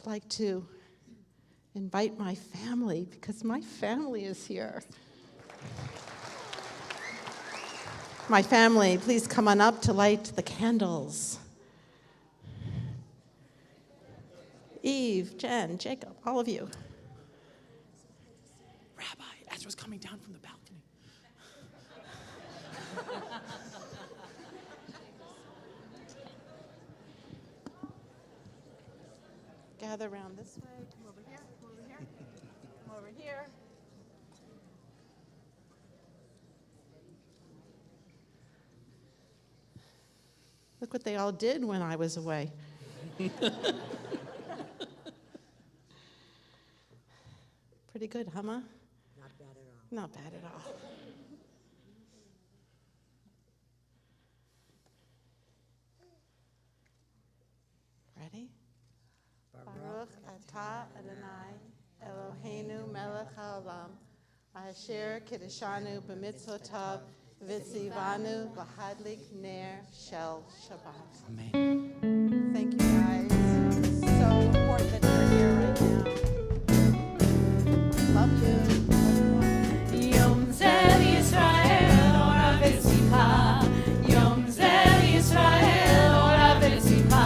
I'd like to invite my family, because my family is here. My family, please come on up to light the candles. Eve, Jen, Jacob, all of you. Rabbi, Ezra's coming down from the balcony. Gather around this way. Come over here. Come over here. Come over here. Look what they all did when I was away. Pretty good, huh, Ma? Not bad at all. Not bad at all. Ready? Baruch atah Adonai Eloheinu melech haolam asher kiddeshanu b'mitzvotav v'tzivanu l'hadlik ner shel Shabbat. Amen. Thank you, guys. It's so important that you're here right now. Love you. Yom Zeh Yisrael, Ora v'Simcha. Yom Zeh Yisrael, Ora v'Simcha.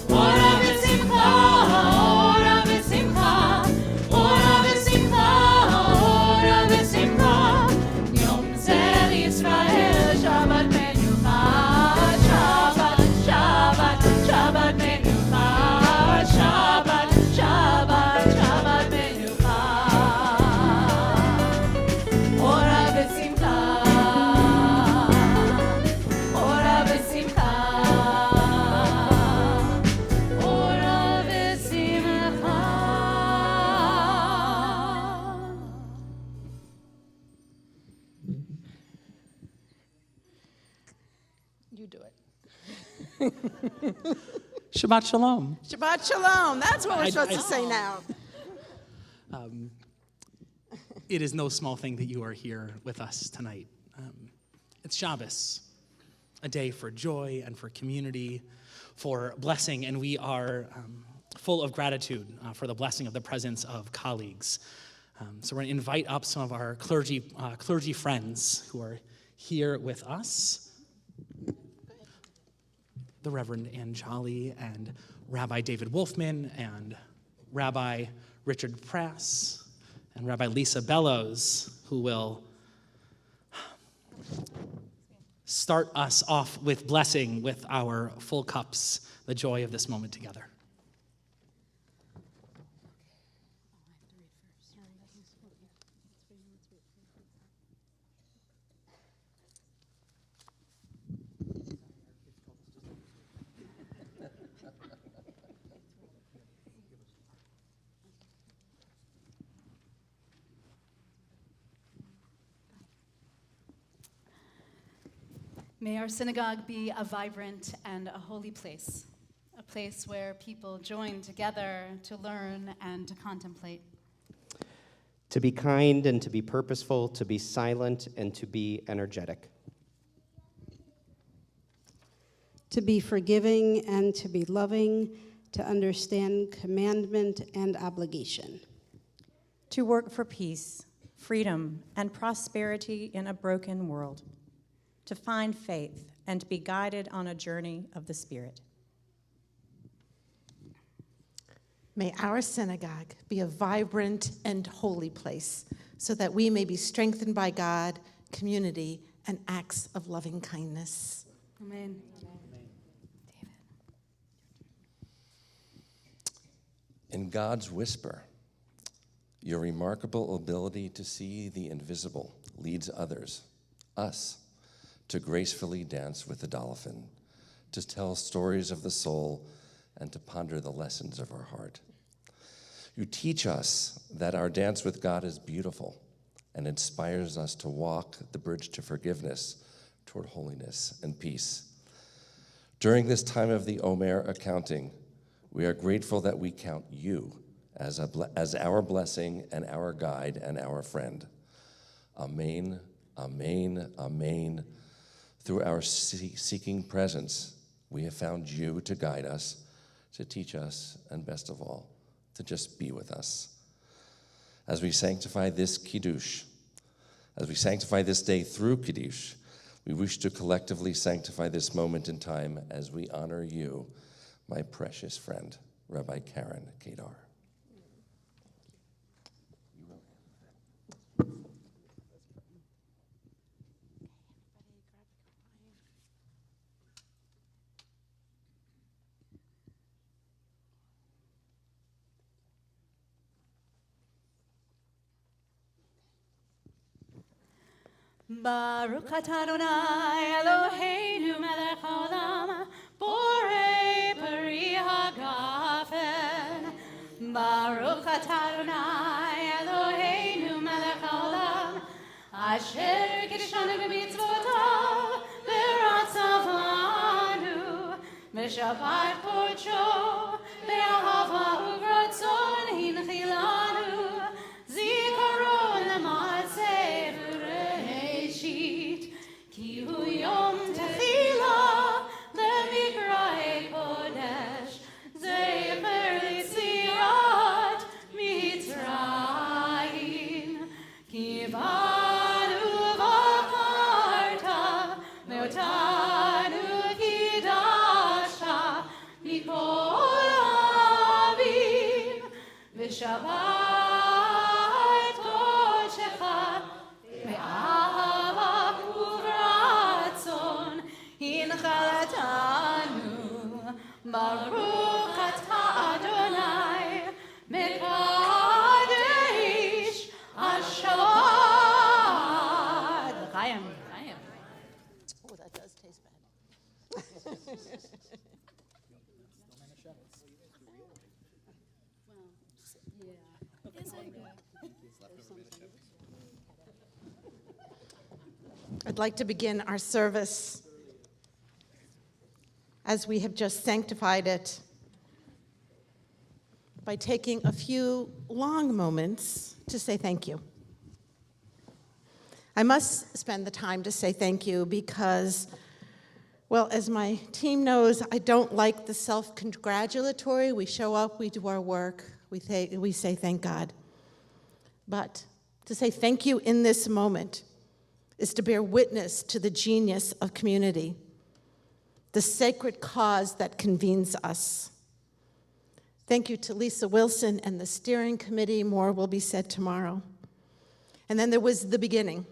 Ora v'Simcha, Ora v'Simcha. Ora v'Simcha, Ora v'Simcha. Yom Zeh Yisrael, Shabbat Menucha. Shabbat, Shabbat, Shabbat Menucha. Shabbat, Shabbat, Shabbat Menucha. Ora v'Simcha. Ora v'Simcha. Ora v'Simcha. You do it. Shabbat Shalom. Shabbat Shalom. That's what we're supposed to say now. It is no small thing that you are here with us tonight. It's Shabbos, a day for joy and for community, for blessing, and we are full of gratitude for the blessing of the presence of colleagues. So we're going to invite up some of our clergy friends who are here with us. The Reverend Ann Jolly and Rabbi David Wolfman and Rabbi Richard Prass and Rabbi Lisa Bellows, who will start us off with blessing with our full cups, the joy of this moment together. May our synagogue be a vibrant and a holy place, a place where people join together to learn and to contemplate. To be kind and to be purposeful, to be silent and to be energetic. To be forgiving and to be loving, to understand commandment and obligation. To work for peace, freedom, and prosperity in a broken world. To find faith and to be guided on a journey of the Spirit. May our synagogue be a vibrant and holy place so that we may be strengthened by God, community, and acts of loving kindness. Amen. In God's whisper, your remarkable ability to see the invisible leads others, us, to gracefully dance with the dolphin, to tell stories of the soul, and to ponder the lessons of our heart. You teach us that our dance with God is beautiful and inspires us to walk the bridge to forgiveness toward holiness and peace. During this time of the Omer accounting, we are grateful that we count you as our blessing and our guide and our friend. Amen, amen, amen. Through our seeking presence, we have found you to guide us, to teach us, and best of all, to just be with us. As we sanctify this Kiddush, as we sanctify this day through Kaddish, we wish to collectively sanctify this moment in time as we honor you, my precious friend, Rabbi Karyn Kedar. Baruch atah Adonai Eloheinu melech haolam borei peri hagafen. Baruch atah Adonai Eloheinu melech haolam asher kiddushanu b'mitzvotav v'ratzavanu v'shabbat kodsho be'ahava u'ratzon hinchilanu zikaron l'maaseh Ki hu yom techila lemikra'e kodesh zecher litziat Mitzrayim Ki banu v'charta me'otanu kidashta mikol ha'avim v'shabbat kodshecha me'ahava Chalatanu, Baruch atah Adonai, Mekadesh Hashabbat. Chaim. Oh, that does taste bad. I'd like to begin our service as we have just sanctified it by taking a few long moments to say thank you. I must spend the time to say thank you because, well, as my team knows, I don't like the self-congratulatory. We show up, we do our work, we say thank God. But to say thank you in this moment is to bear witness to the genius of community, the sacred cause that convenes us. Thank you to Lisa Wilson and the steering committee. More will be said tomorrow. And then there was the beginning,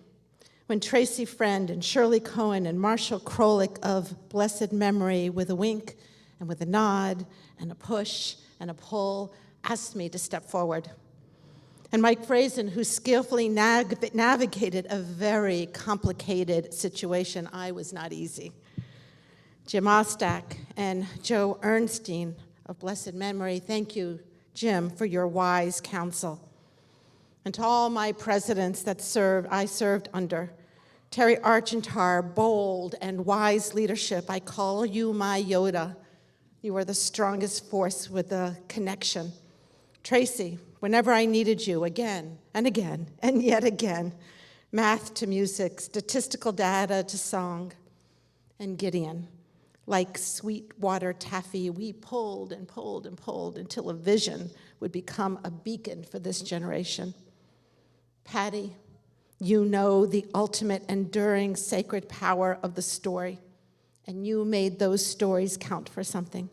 when Tracy Friend and Shirley Cohen and Marshall Krolik of blessed memory, with a wink and with a nod and a push and a pull, asked me to step forward. And Mike Frazen, who skillfully navigated a very complicated situation. I was not easy. Jim Ostak and Joe Ernstein of blessed memory, thank you, Jim, for your wise counsel. And to all my presidents that I served under, Terry Archentar, bold and wise leadership, I call you my Yoda. You are the strongest force with the connection. Tracy, whenever I needed you, again and again and yet again, math to music, statistical data to song. And Gideon, like sweet water taffy, we pulled and pulled and pulled until a vision would become a beacon for this generation. Patty, you know the ultimate enduring sacred power of the story, and you made those stories count for something.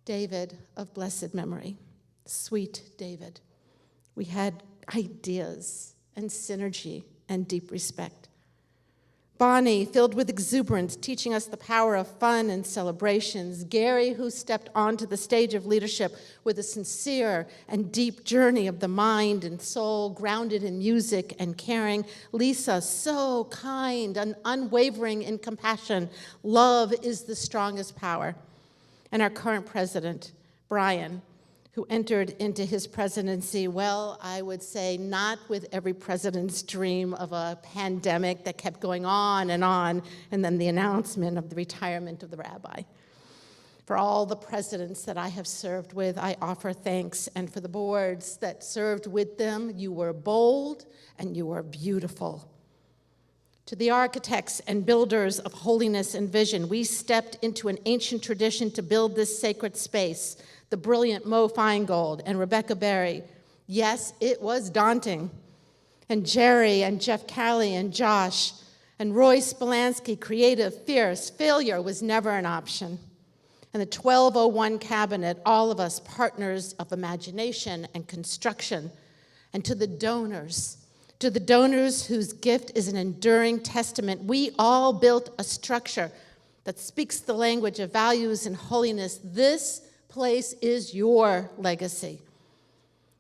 David of blessed memory, sweet David. We had ideas and synergy and deep respect. Bonnie, filled with exuberance, teaching us the power of fun and celebrations. Gary, who stepped onto the stage of leadership with a sincere and deep journey of the mind and soul, grounded in music and caring. Lisa, so kind and unwavering in compassion. Love is the strongest power. And our current president, Brian, who entered into his presidency, well, I would say not with every president's dream of a pandemic that kept going on, and then the announcement of the retirement of the rabbi. For all the presidents that I have served with, I offer thanks, and for the boards that served with them, you were bold and you were beautiful. To the architects and builders of holiness and vision, we stepped into an ancient tradition to build this sacred space. The brilliant Mo Feingold and Rebecca Berry. Yes, it was daunting. And Jerry and Jeff Calley and Josh and Roy Spolansky, creative, fierce. Failure was never an option. And the 1201 cabinet, all of us partners of imagination and construction. And to the donors whose gift is an enduring testament, we all built a structure that speaks the language of values and holiness. This place is your legacy.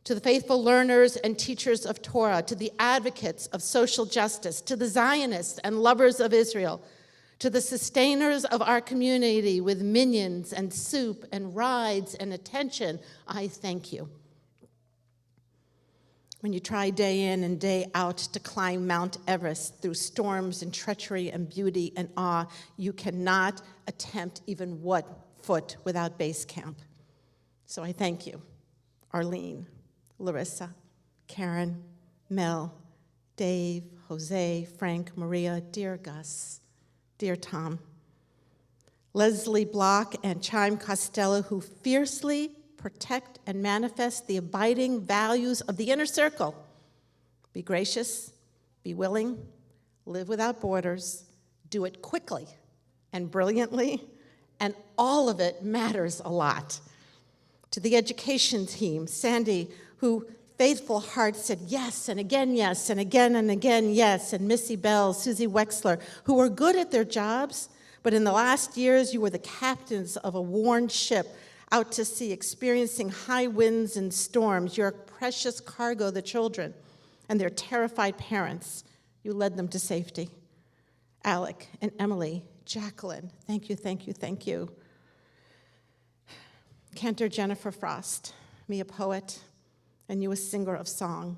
To the faithful learners and teachers of Torah, to the advocates of social justice, to the Zionists and lovers of Israel, to the sustainers of our community with minions and soup and rides and attention, I thank you. When you try day in and day out to climb Mount Everest through storms and treachery and beauty and awe, you cannot attempt even 1 foot without base camp. So I thank you, Arlene, Larissa, Karyn, Mel, Dave, Jose, Frank, Maria, dear Gus, dear Tom, Leslie Block and Chaim Costello, who fiercely protect and manifest the abiding values of the inner circle. Be gracious, be willing, live without borders, do it quickly and brilliantly, and all of it matters a lot. To the education team, Sandy, who faithful heart said yes, and again yes, and again yes, and Missy Bell, Susie Wexler, who were good at their jobs, but in the last years you were the captains of a worn ship out to sea, experiencing high winds and storms, your precious cargo, the children, and their terrified parents. You led them to safety. Alec and Emily, Jacqueline, thank you, thank you, thank you. Cantor Jennifer Frost, me a poet, and you a singer of song.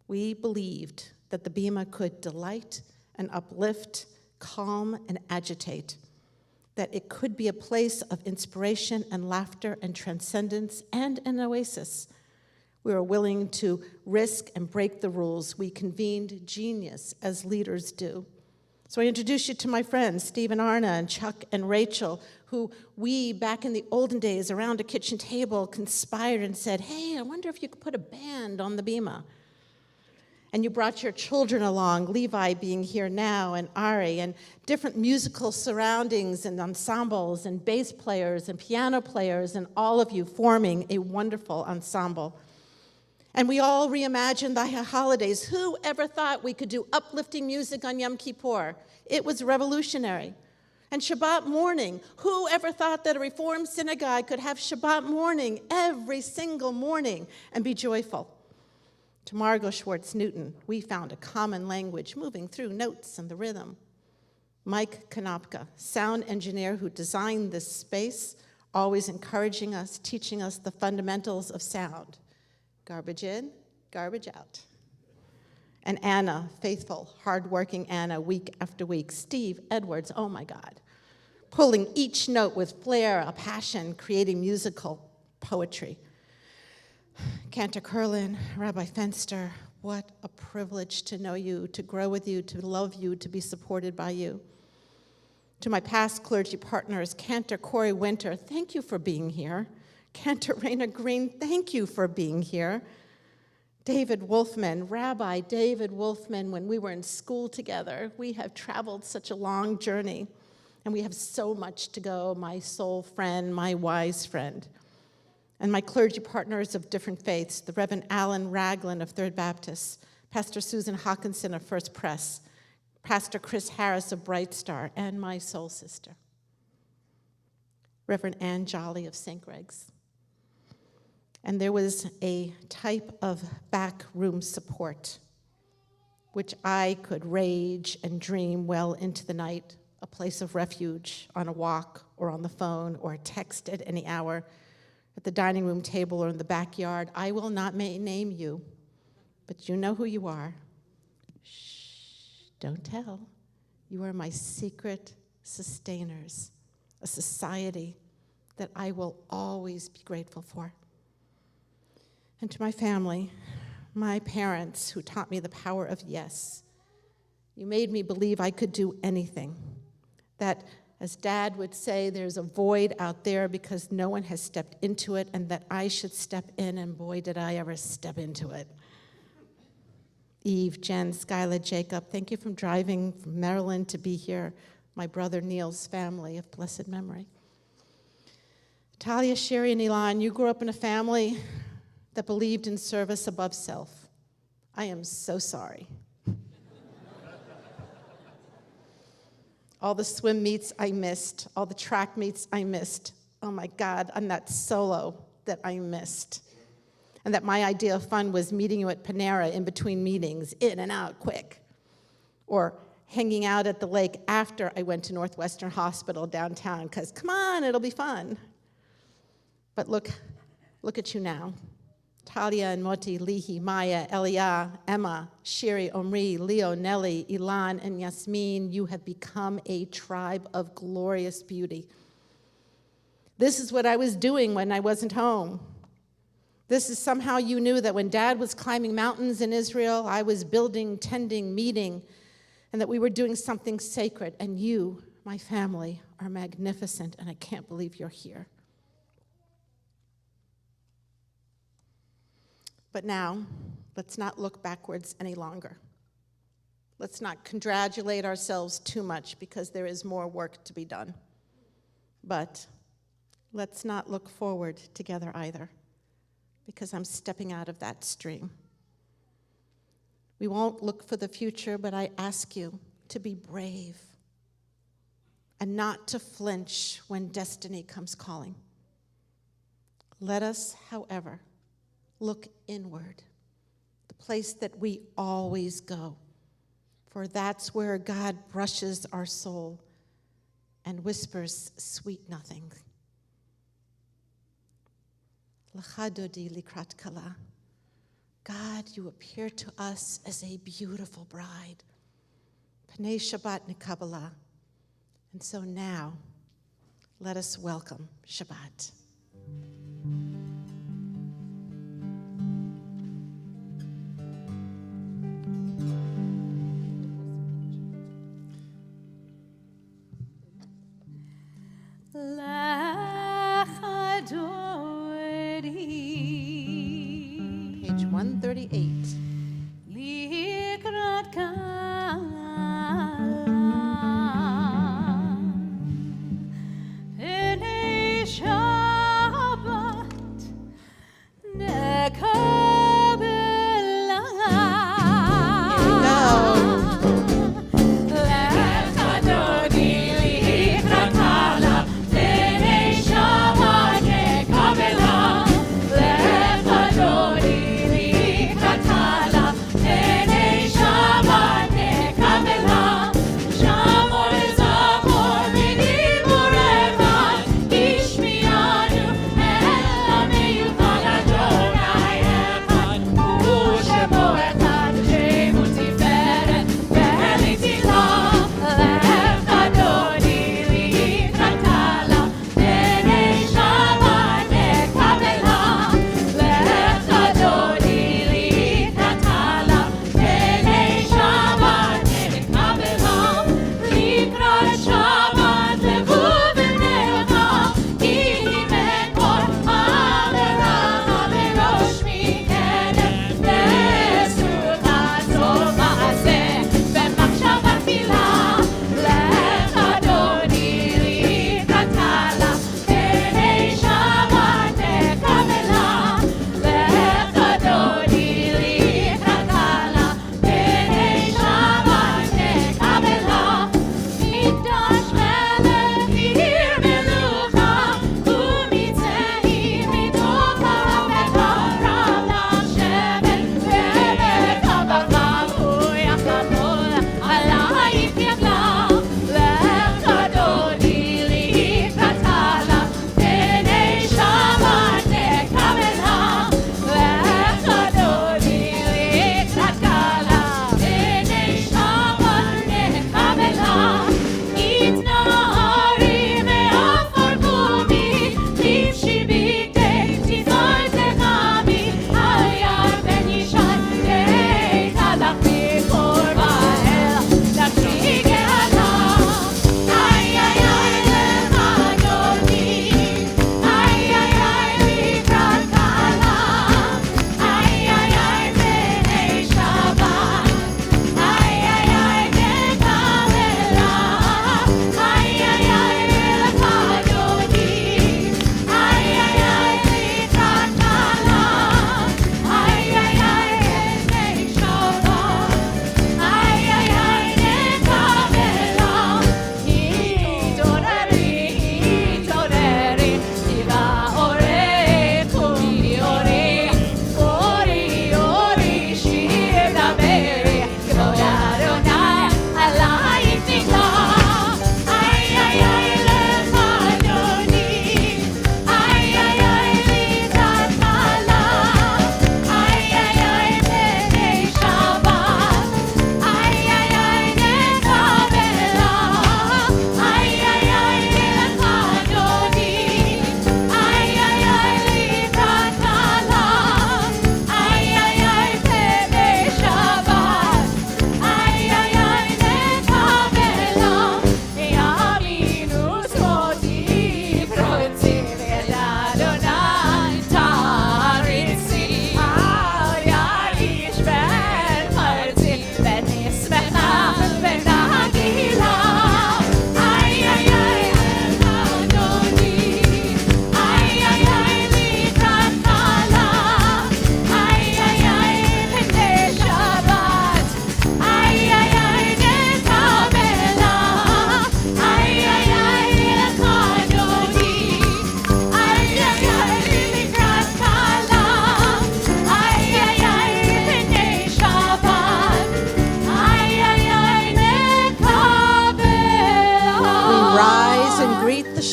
We believed that the Bimah could delight and uplift, calm and agitate, that it could be a place of inspiration and laughter and transcendence and an oasis. We were willing to risk and break the rules. We convened genius as leaders do. So I introduce you to my friends, Steve and Arna and Chuck and Rachel, who we, back in the olden days, around a kitchen table, conspired and said, hey, I wonder if you could put a band on the Bimah. And you brought your children along, Levi being here now, and Ari, and different musical surroundings and ensembles and bass players and piano players, and all of you forming a wonderful ensemble. And we all reimagined the holidays. Who ever thought we could do uplifting music on Yom Kippur? It was revolutionary. And Shabbat morning, who ever thought that a Reformed synagogue could have Shabbat morning every single morning and be joyful? To Margot Schwartz-Newton, we found a common language moving through notes and the rhythm. Mike Konopka, sound engineer who designed this space, always encouraging us, teaching us the fundamentals of sound. Garbage in, garbage out. And Anna, faithful, hardworking Anna, week after week. Steve Edwards, oh my God, pulling each note with flair, a passion, creating musical poetry. Cantor Karyn, Rabbi Fenster, what a privilege to know you, to grow with you, to love you, to be supported by you. To my past clergy partners, Cantor Corey Winter, thank you for being here. Cantor Raina Green, thank you for being here. David Wolfman, Rabbi David Wolfman, when we were in school together, we have traveled such a long journey, and we have so much to go, my soul friend, my wise friend. And my clergy partners of different faiths, the Reverend Alan Ragland of Third Baptist, Pastor Susan Hawkinson of First Press, Pastor Chris Harris of Bright Star, and my soul sister, Reverend Ann Jolly of St. Greg's. And there was a type of backroom support, which I could rage and dream well into the night, a place of refuge on a walk or on the phone or a text at any hour, at the dining room table or in the backyard. I will not name you, but you know who you are. Shh, don't tell. You are my secret sustainers, a society that I will always be grateful for. And to my family, my parents who taught me the power of yes, You made me believe I could do anything. That, as Dad would say, there's a void out there because no one has stepped into it, and that I should step in, and boy, did I ever step into it. Eve, Jen, Skylar, Jacob, thank you for driving from Maryland to be here. My brother Neil's family of blessed memory. Talia, Sherry, and Elon, you grew up in a family that believed in service above self. I am so sorry. All the swim meets I missed, all the track meets I missed. Oh my God, on that solo that I missed. And that my idea of fun was meeting you at Panera in between meetings, in and out quick. Or hanging out at the lake after I went to Northwestern Hospital downtown, because come on, it'll be fun. But look at you now. Talia and Moti, Lihi, Maya, Elia, Emma, Shiri, Omri, Leo, Nelly, Ilan, and Yasmin, you have become a tribe of glorious beauty. This is what I was doing when I wasn't home. This is somehow you knew that when Dad was climbing mountains in Israel, I was building, tending, meeting, and that we were doing something sacred. And you, my family, are magnificent, and I can't believe you're here. But now, let's not look backwards any longer. Let's not congratulate ourselves too much because there is more work to be done. But let's not look forward together either because I'm stepping out of that stream. We won't look for the future, but I ask you to be brave and not to flinch when destiny comes calling. Let us, however, look inward, the place that we always go, for that's where God brushes our soul and whispers sweet nothing. L'chadodi likrat kala. God, you appear to us as a beautiful bride. Pnei Shabbat nikabala. And so now, let us welcome Shabbat. Page 138. Shabbat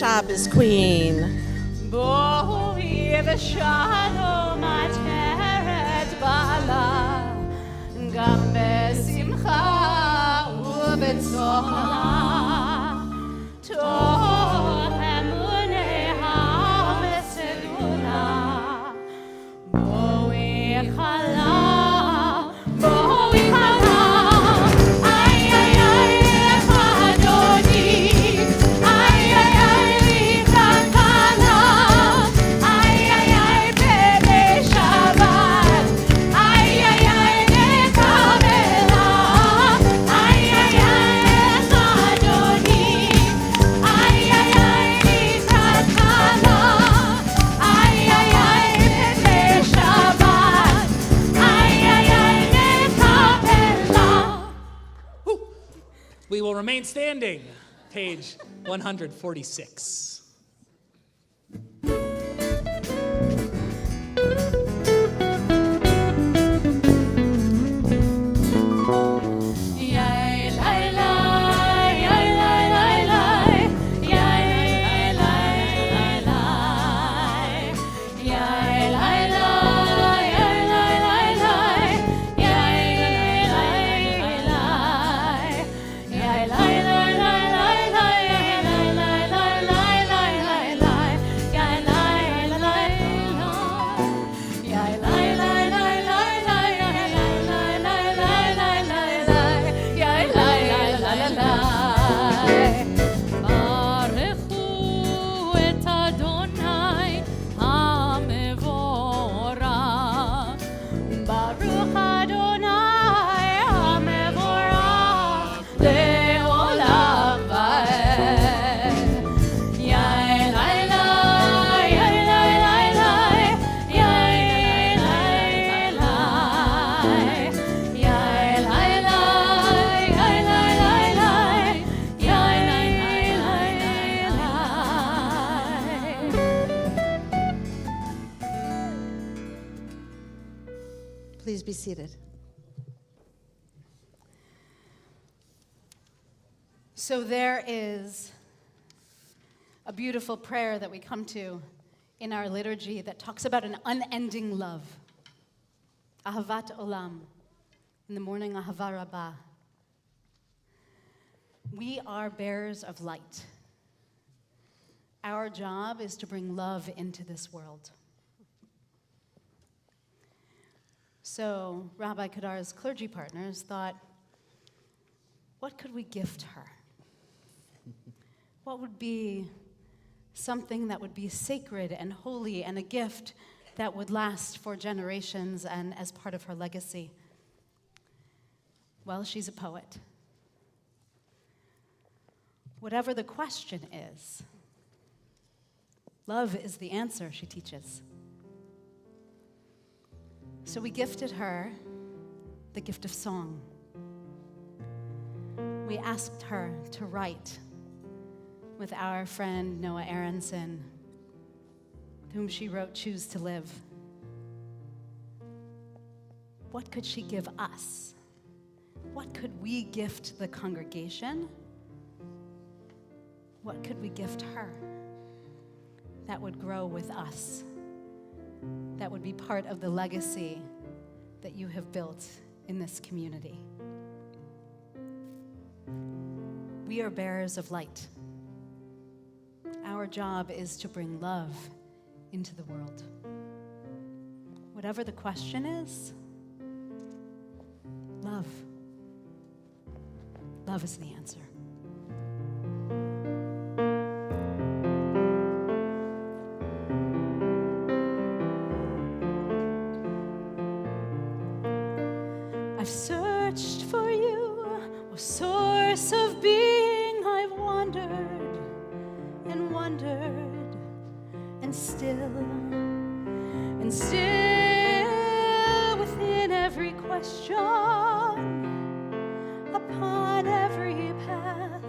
Shabbos Queen. בואי ושלום עטרת בעלה, גם בשמחה ובצהלה, טוב אמוניה וסגולה. בואי חלה, בואי חלה, איי איי איי לך אדוני, איי איי איי לך כלה, איי איי איי בליל שבת, איי איי איי לקבלה, איי איי איי לך אדוני, איי איי איי לך כלה, איי איי איי בליל שבת, איי איי איי לקבלה. We will remain standing. Page 146. ברכו את אדוני המבורך, ברוך אדוני המבורך לעולם ועד. יאי לי לי, יאי לי לי לי, יאי לי לי, יאי לי לי, יאי לי לי, יאי לי Please be seated. So there is a beautiful prayer that we come to in our liturgy that talks about an unending love. Ahavat olam. In the morning, ahava rabbah. We are bearers of light. Our job is to bring love into this world. So Rabbi Kedar's clergy partners thought, what could we gift her? What would be something that would be sacred and holy and a gift that would last for generations and as part of her legacy? Well, she's a poet. Whatever the question is, love is the answer, she teaches. So we gifted her the gift of song. We asked her to write with our friend Noah Aronson, with whom she wrote Choose to Live. What could she give us? What could we gift the congregation? What could we gift her that would grow with us? That would be part of the legacy that you have built in this community. We are bearers of light. Our job is to bring love into the world. Whatever the question is, love. Love is the answer. I've searched for you, O source of being. I've wandered and wondered, and still within every question, upon every path,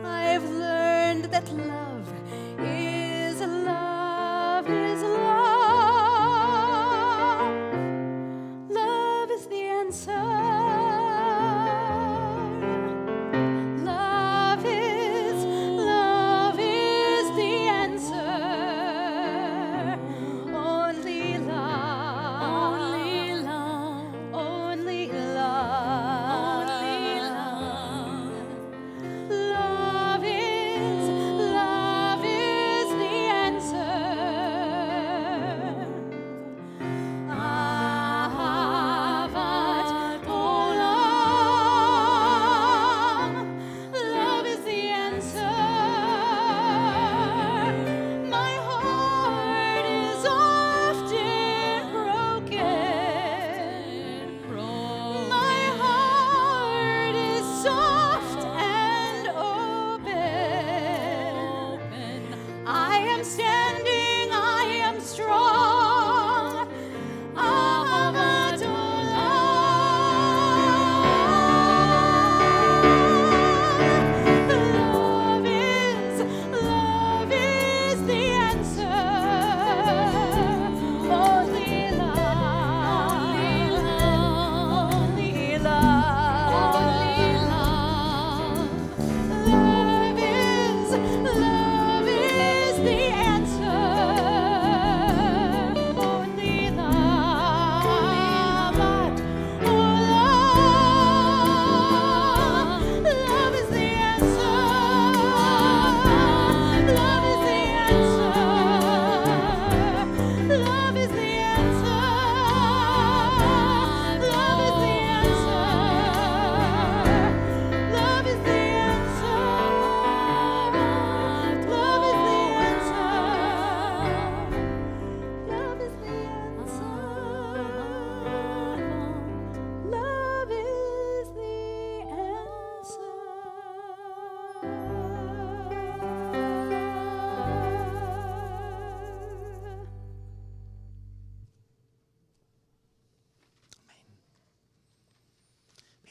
I've learned that love is love is love. Love is the answer. Love is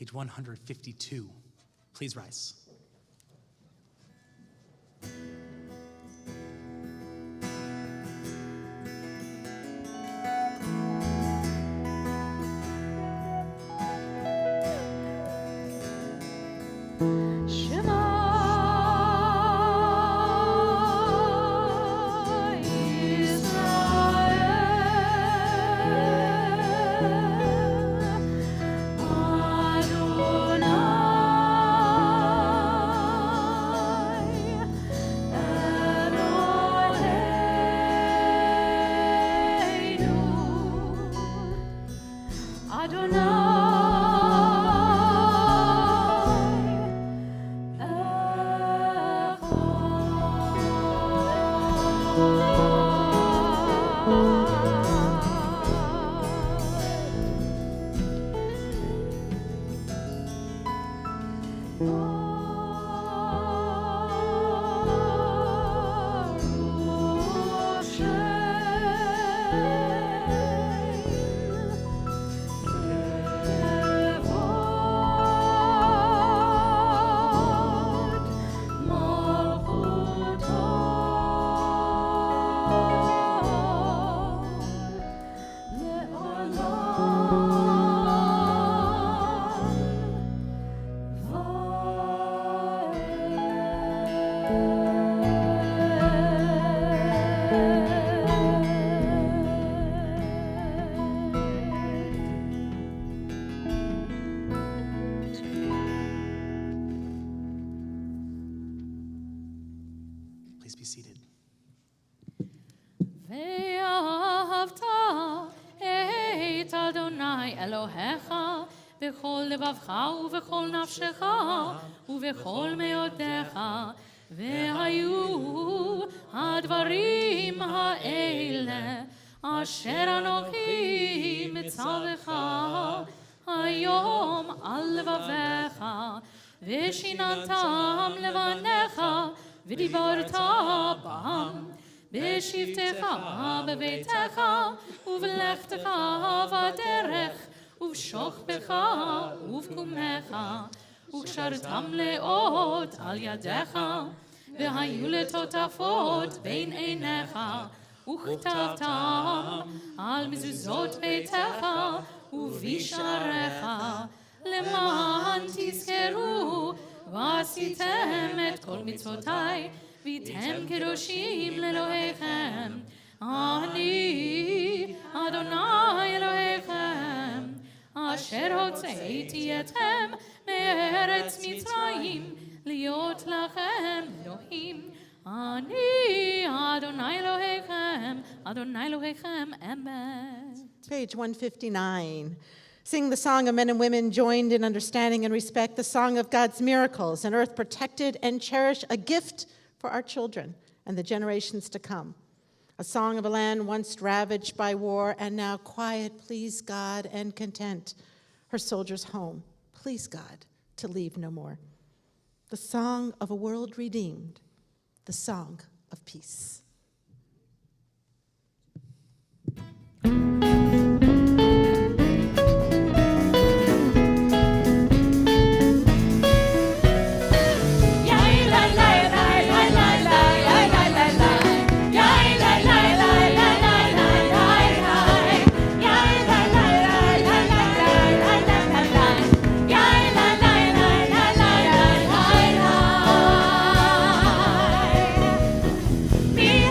page 152. Please rise. Please be seated. ואהבת את אדוני אלוהיך בכל לבבך ובכל נפשך ובכל מאודיך, והיו הדברים האלה אשר אנוכי מצווך היום על לבביך, ושיננתם לבניך ודיברת בם בשבתך בביתך ובלכתך בדרך ובשוכבך ובקומך, וקשרתם לאות על ידיך, והיו לטוטפות בין עיניך, וכתבתם על מזוזות ביתך ובשעריך, למען תזכרו ועשיתם את כל מצוותיי, והייתם קדושים לאלוהיכם. אני אדוני אלוהיכם, אשר הוצאתי אתכם מארץ מצרים, להיות לכם אלוהים. אני אדוני אלוהיכם, אדוני אלוהיכם אמת. Page 159. Sing the song of men and women joined in understanding and respect, the song of God's miracles, an earth protected and cherished, a gift for our children and the generations to come. A song of a land once ravaged by war and now quiet, please God, and content. Her soldiers home, please God, to leave no more. The song of a world redeemed, the song of peace. Me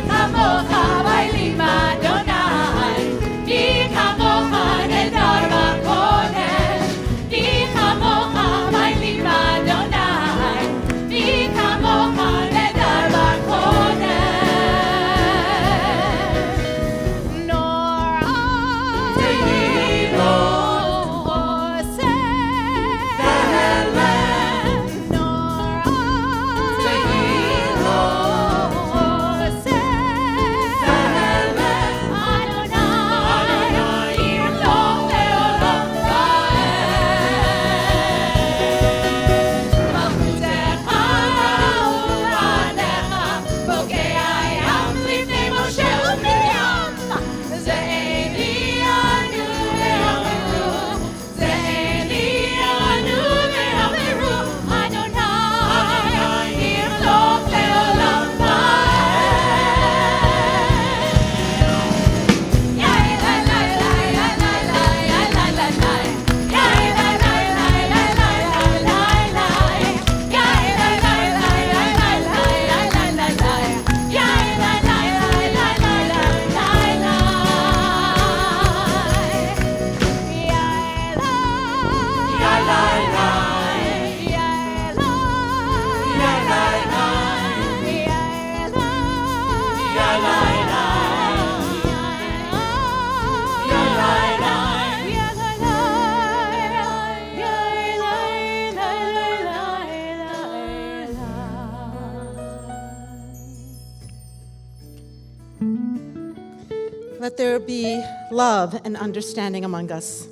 Let there be love and understanding among us.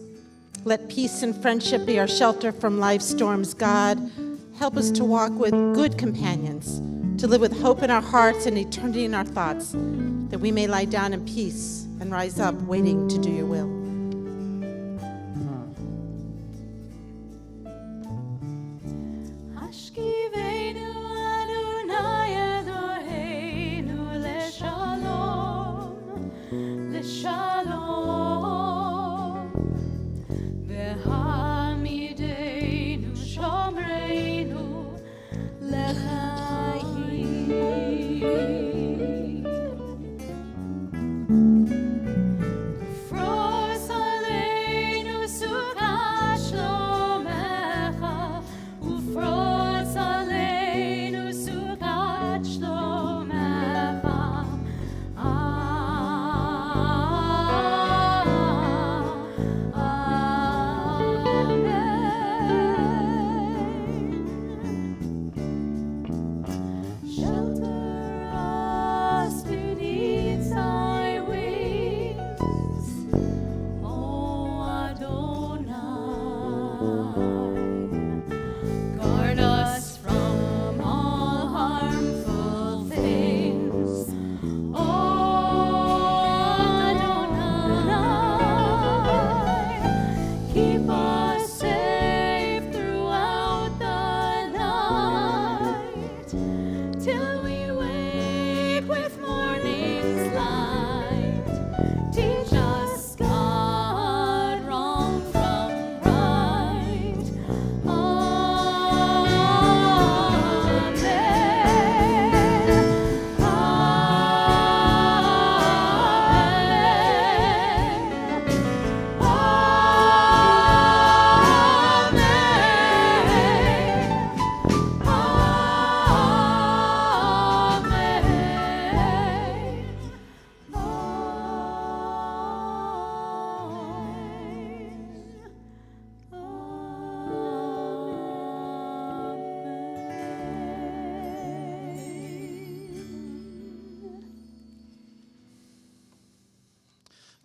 Let peace and friendship be our shelter from life's storms. God, help us to walk with good companions, to live with hope in our hearts and eternity in our thoughts, that we may lie down in peace and rise up waiting to do your will. Ashkivenu Adonai Eloheinu leshalom, leshalom. V'hamidenu shomreinu lechayim. Froz aleinu sukkah shlomecha, ufroz aleinu sukkah shlomecha. Amen. Shelter us beneath thy wings, O Adonai. Guard us from all harmful things, O Adonai. Keep us safe throughout the night, till we wake with morning's light. Teach us, God, wrong from right. Amen.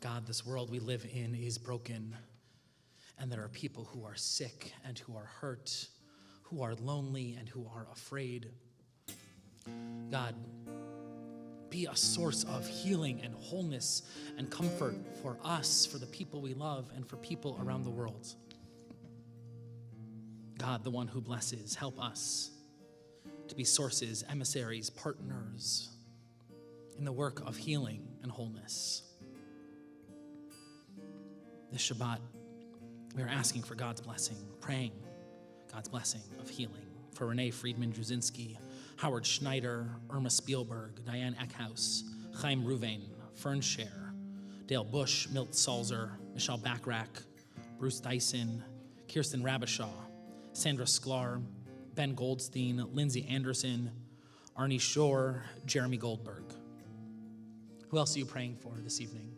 God, this world we live in is broken, and there are people who are sick and who are hurt, who are lonely and who are afraid. God, be a source of healing and wholeness and comfort for us, for the people we love, and for people around the world. God, the one who blesses, help us to be sources, emissaries, partners in the work of healing and wholeness. This Shabbat, we are asking for God's blessing, praying God's blessing of healing for Renee Friedman-Druzinski, Howard Schneider, Irma Spielberg, Diane Eckhouse, Chaim Ruvain, Fern Scher, Dale Bush, Milt Salzer, Michelle Backrack, Bruce Dyson, Kirsten Rabishaw, Sandra Sklar, Ben Goldstein, Lindsay Anderson, Arnie Shore, Jeremy Goldberg. Who else are you praying for this evening?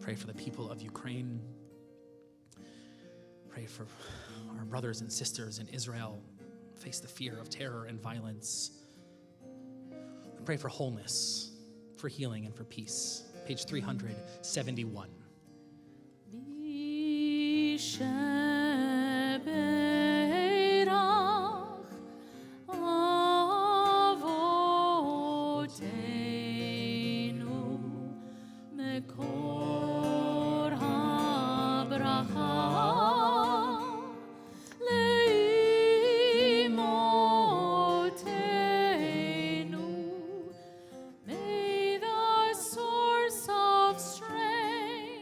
Pray for the people of Ukraine. Pray for our brothers and sisters in Israel who face the fear of terror and violence. We pray for wholeness, for healing, and for peace. Page 371. May the source of strength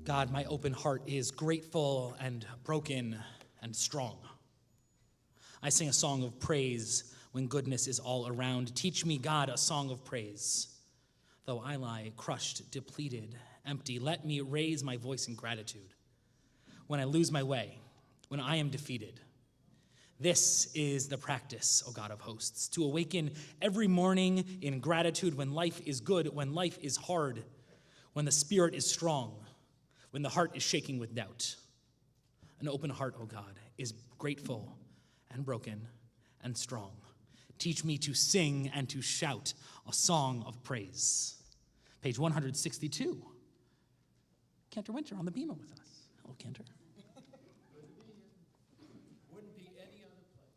God, my open heart is grateful and broken and strong. I sing a song of praise when goodness is all around. Teach me, God, a song of praise. Though I lie crushed, depleted, empty, let me raise my voice in gratitude. When I lose my way, when I am defeated, this is the practice, O God of hosts, to awaken every morning in gratitude when life is good, when life is hard, when the spirit is strong, when the heart is shaking with doubt. An open heart, O God, is grateful and broken and strong. Teach me to sing and to shout a song of praise. Page 162. Cantor Winter on the Bimah with us. Hello, Cantor. Wouldn't be any other place.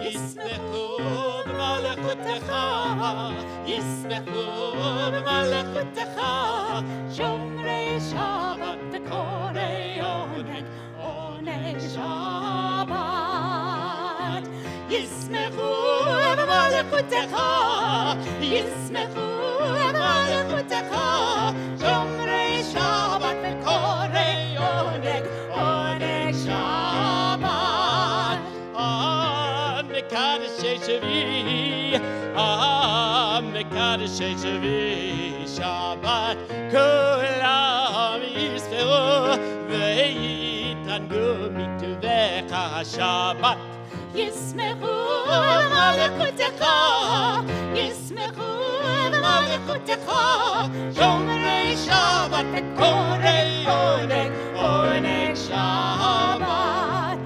ישמחו במלכותך, ישמחו במלכותך, שומרי שבת וקוראי עונג, עונג שבת. ישמחו במלכותך, ישמחו במלכותך, שומרי שבת וקוראי עונג, עונג שבת. Kaddish Shvi, Shabbat, Kulam Yisrael, Veitangu Mituvecha Shabbat. Yismechu Malchutecha, Yismechu Malchutecha, Shomrei Shabbat, Korei Oneg, Oneg Shabbat.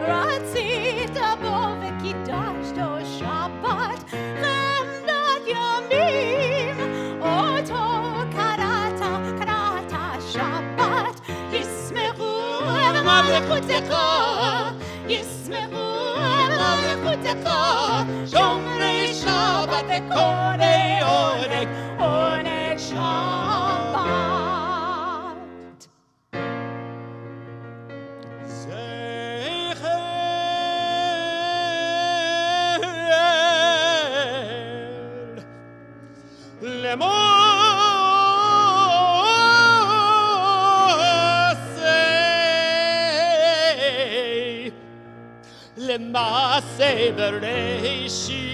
Ratzita bo v'kidashto Shabbat Lemdat yamim Oto karata Shabbat Yismechu v'malchutecha Yismechu v'malchutecha Shomrei Shabbat v'korei oneg Oneg Shabbat. Lemase bereshit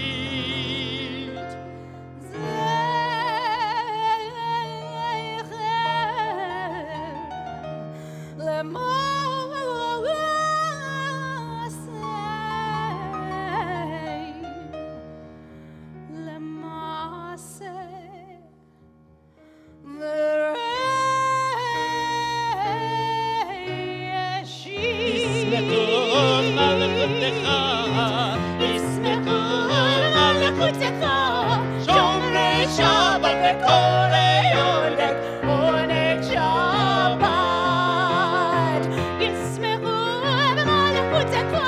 Shomrei Shabbat v'korei oneg, oneg Shabbat. Yismechu v'malchutecha,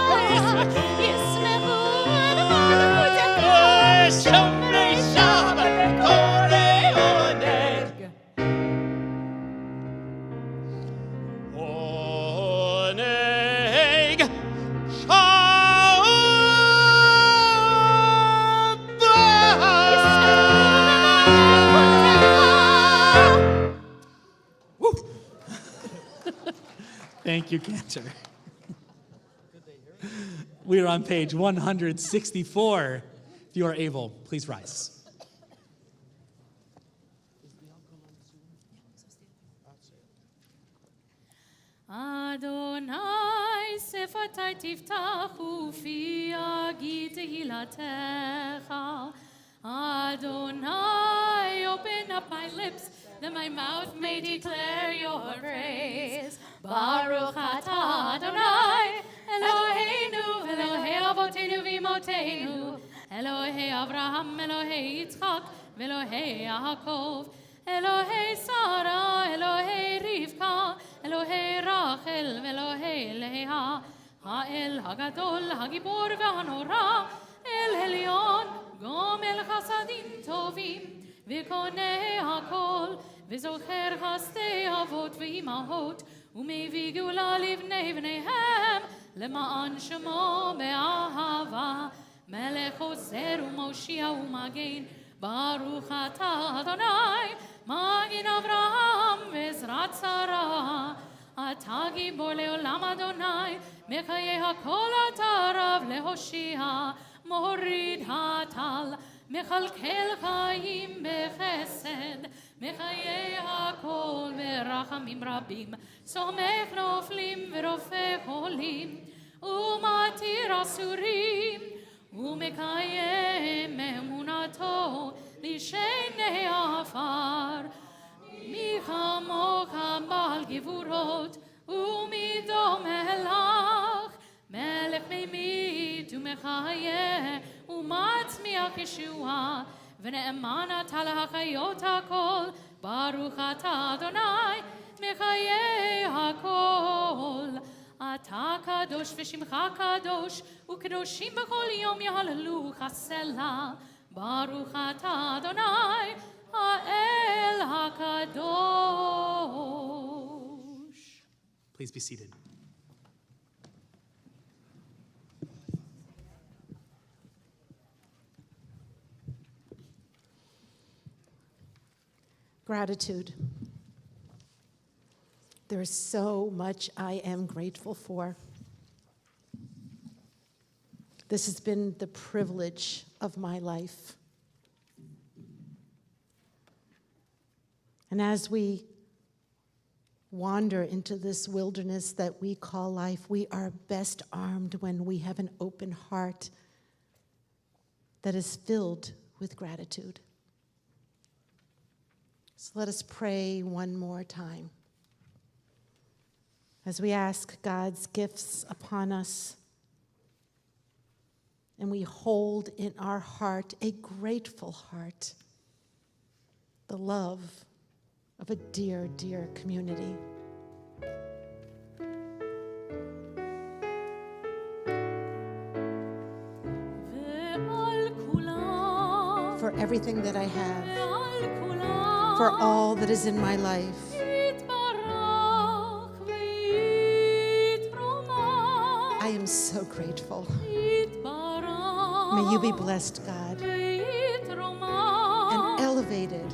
Yismechu v'malchutecha, Shomrei Shabbat v'korei oneg, oneg Thank you, Cantor. We are on page 164. If you are able, please rise. Adonai sefatai tiftachu fi agid hilatecha. Adonai, open up my lips, that my mouth may declare your praise. Baruch atah Adonai, Eloheinu, Elohei Avotenu v'Imotenu, Elohei Avraham, Elohei Yitzchak, Elohei Yaakov, Elohei Sarah, Elohei Rivka, Elohei Rachel, Elohei Leah, Ha'el Hagadol, Hagibor v'Hanora, El Elyon, טובים וקונה הכל וזוכר חסדי אבות ואימהות ומביא גאולה לבני בניהם למען שמו באהבה מלך עוזר ומושיע ומגן ברוך אתה אדוני מגן אברהם ועזרת שרה אתה גיבור לעולם אדוני מחיי הכל אתה רב להושיע מוריד הטל מכלכל חיים בחסד מחיי הכל ברחמים רבים סומך נופלים ורופא חולים ומתיר אסורים ומקיים אמונתו לשני עפר מי כמוך בעל גבורות ומדומה לך מלך ממית ומחיה ומצמיח ישועה ונאמן אתה להחיות הכל ברוך אתה אדוני מחיי הכל אתה קדוש ושמך קדוש וקדושים בכל יום יהללוך הסלע ברוך אתה אדוני האל הקדוש. Please be seated. Gratitude. There is so much I am grateful for. This has been the privilege of my life. And as we wander into this wilderness that we call life, we are best armed when we have an open heart that is filled with gratitude. So let us pray one more time as we ask God's gifts upon us and we hold in our heart a grateful heart, the love of a dear, dear community. For everything that I have, for all that is in my life. I am so grateful. May you be blessed, God, and elevated.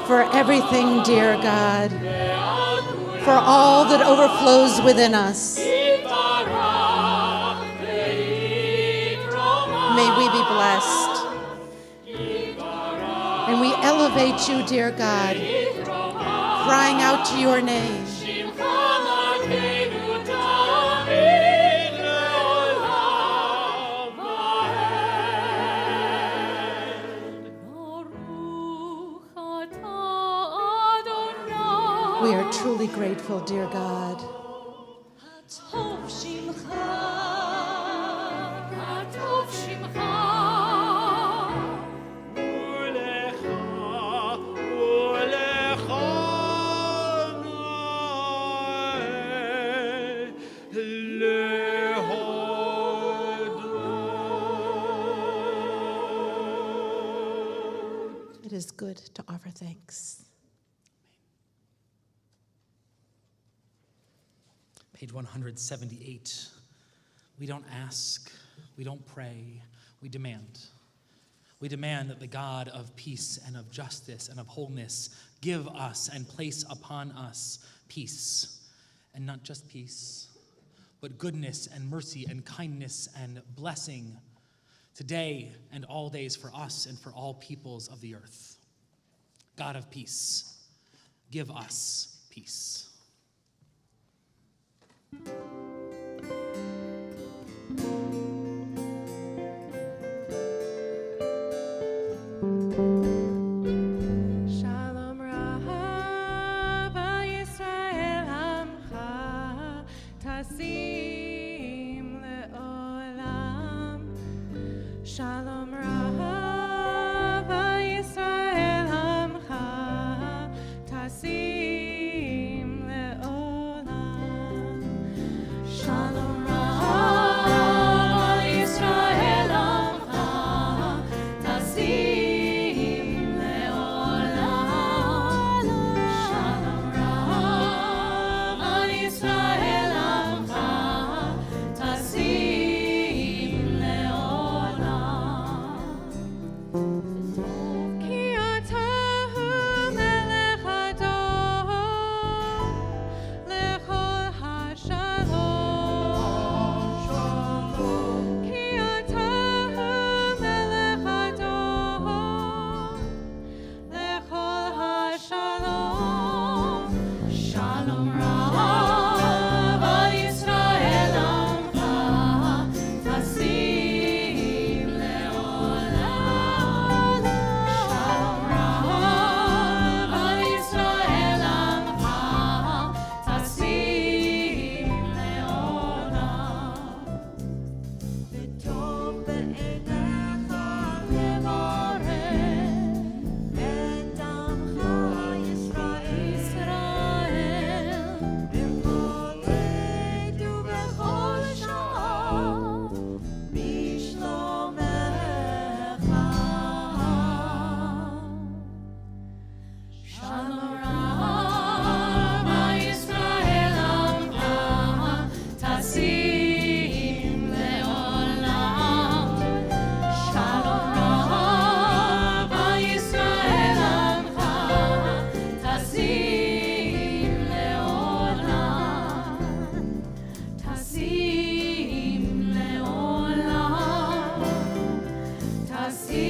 For everything, dear God, for all that overflows within us. May we be blessed. And we elevate you, dear God, crying out to your name. We are truly grateful, dear God. It is good to offer thanks. Page 178, We don't ask, we don't pray, we demand. We demand that the God of peace and of justice and of wholeness give us and place upon us peace. And not just peace, but goodness and mercy and kindness and blessing today and all days for us and for all peoples of the earth. God of peace, give us peace. Shalom Rav Yisrael Amcha Tasim Le'olam. Shalom Rav Yisrael Amcha Tasim Le'olam. Shalom Rav Yisrael Amcha Tasim Le'olam. Shalom Rav Yisrael Amcha Tasim Le'olam. Ki atahu melech hador lechol hashalom. Ki atahu melech hador lechol hashalom. Shalom Rav Yisrael Amcha Tasim Le'olam. Shalom Rav Yisrael Amcha Tasim Le'olam. V'tov be'einecha levorech et amcha Yisrael b'chol עת ובכל שעה בשלומך. Shalom Rav Yisrael Amcha Tasim Le'olam. Shalom Rav Yisrael Amcha Tasim Le'olam. Tasim Le'olam. Tasim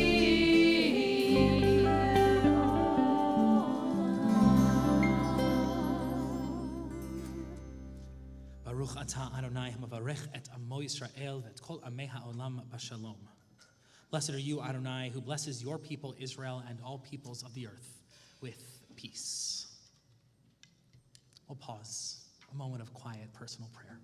Baruch atah Adonai hamavarech et amo Yisrael v'et kol amei ha'olam b'shalom. Blessed are you, Adonai, who blesses your people Israel and all peoples of the earth with peace. We'll pause, a moment of quiet personal prayer.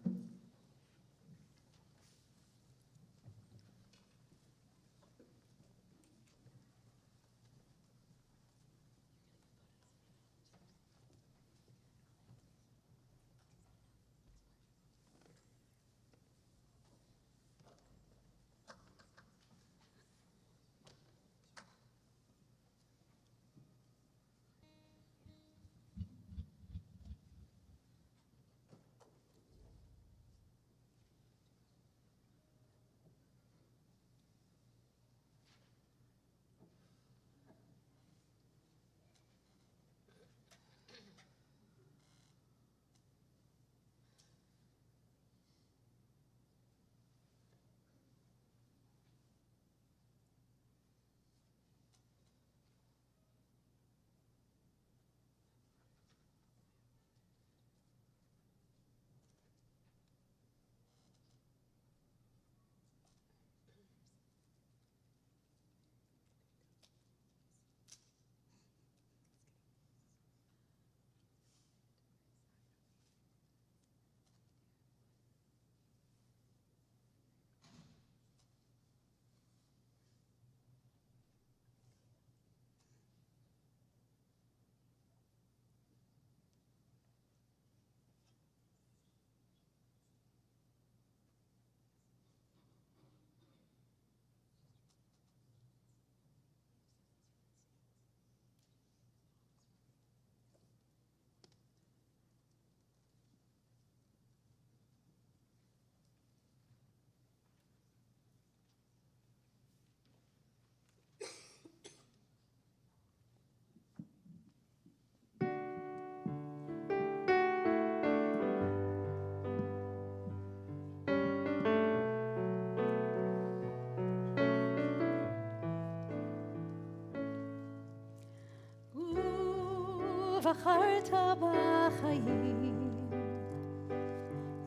ובחרת בחיים.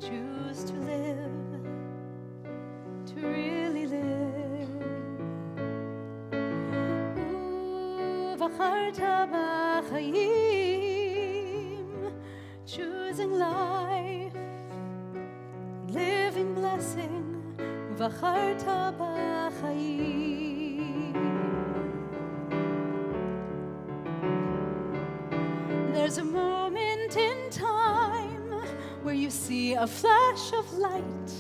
Choose to live, to really live. ובחרת בחיים. Choosing life, living blessing. ובחרת בחיים. There's a moment in time where you see a flash of light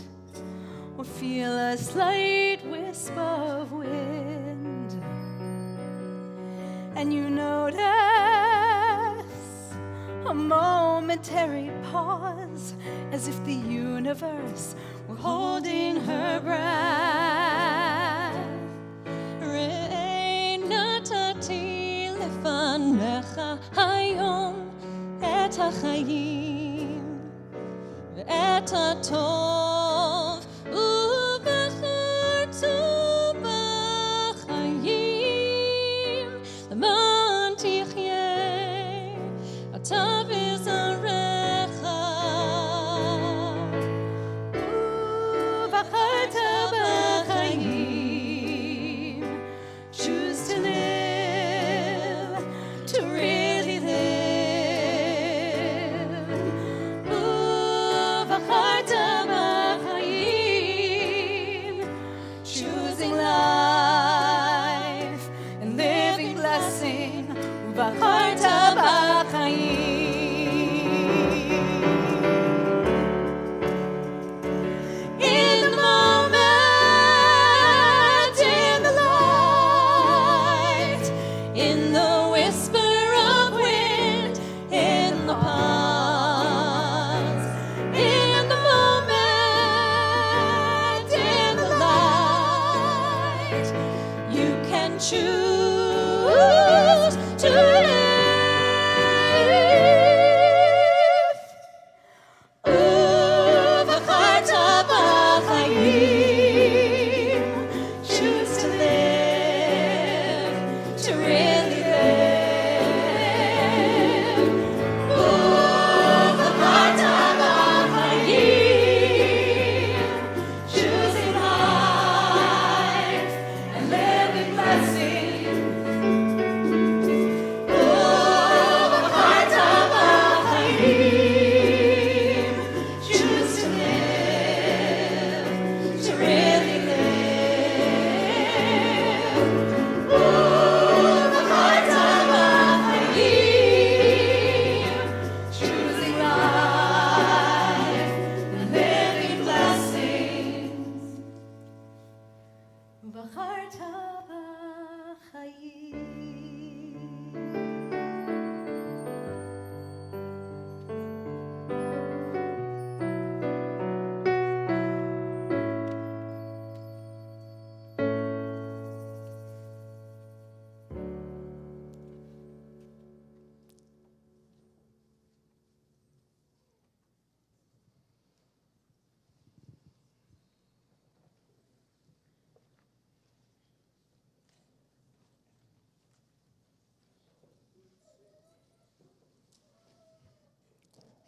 or feel a slight wisp of wind, and you notice a momentary pause as if the universe were holding her breath. ראי נתתי לפניך היום את החיים ואת הטוב, ובחרת בחיים למען תחיה אתה וזרעך. ובחרת בחיים. Choose to live, to really live. ובחרת בחיים. Choosing life and living blessing. ובחרת בחיים. In the moment, in the light, in the whisper of wind, in the pause, in the moment, in the light, you can choose to live. ובחרת בחיים. Choose to live, to really live. ובחרת בחיים. Choosing life and living blessing. ובחרת בחיים. Choose to live, to really live. ובחרת בחיים. Choosing life and living blessings. ובחרת בחיים.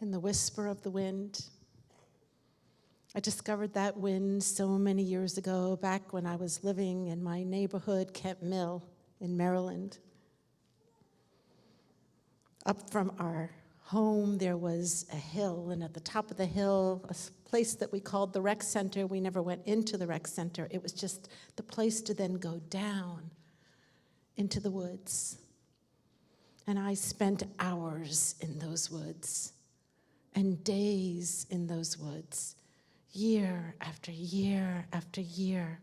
In the whisper of the wind. I discovered that wind so many years ago, back when I was living in my neighborhood, Kent Mill, in Maryland. Up from our home, there was a hill, and at the top of the hill, a place that we called the rec center. We never went into the rec center. It was just the place to then go down into the woods. And I spent hours in those woods and days in those woods, year after year after year,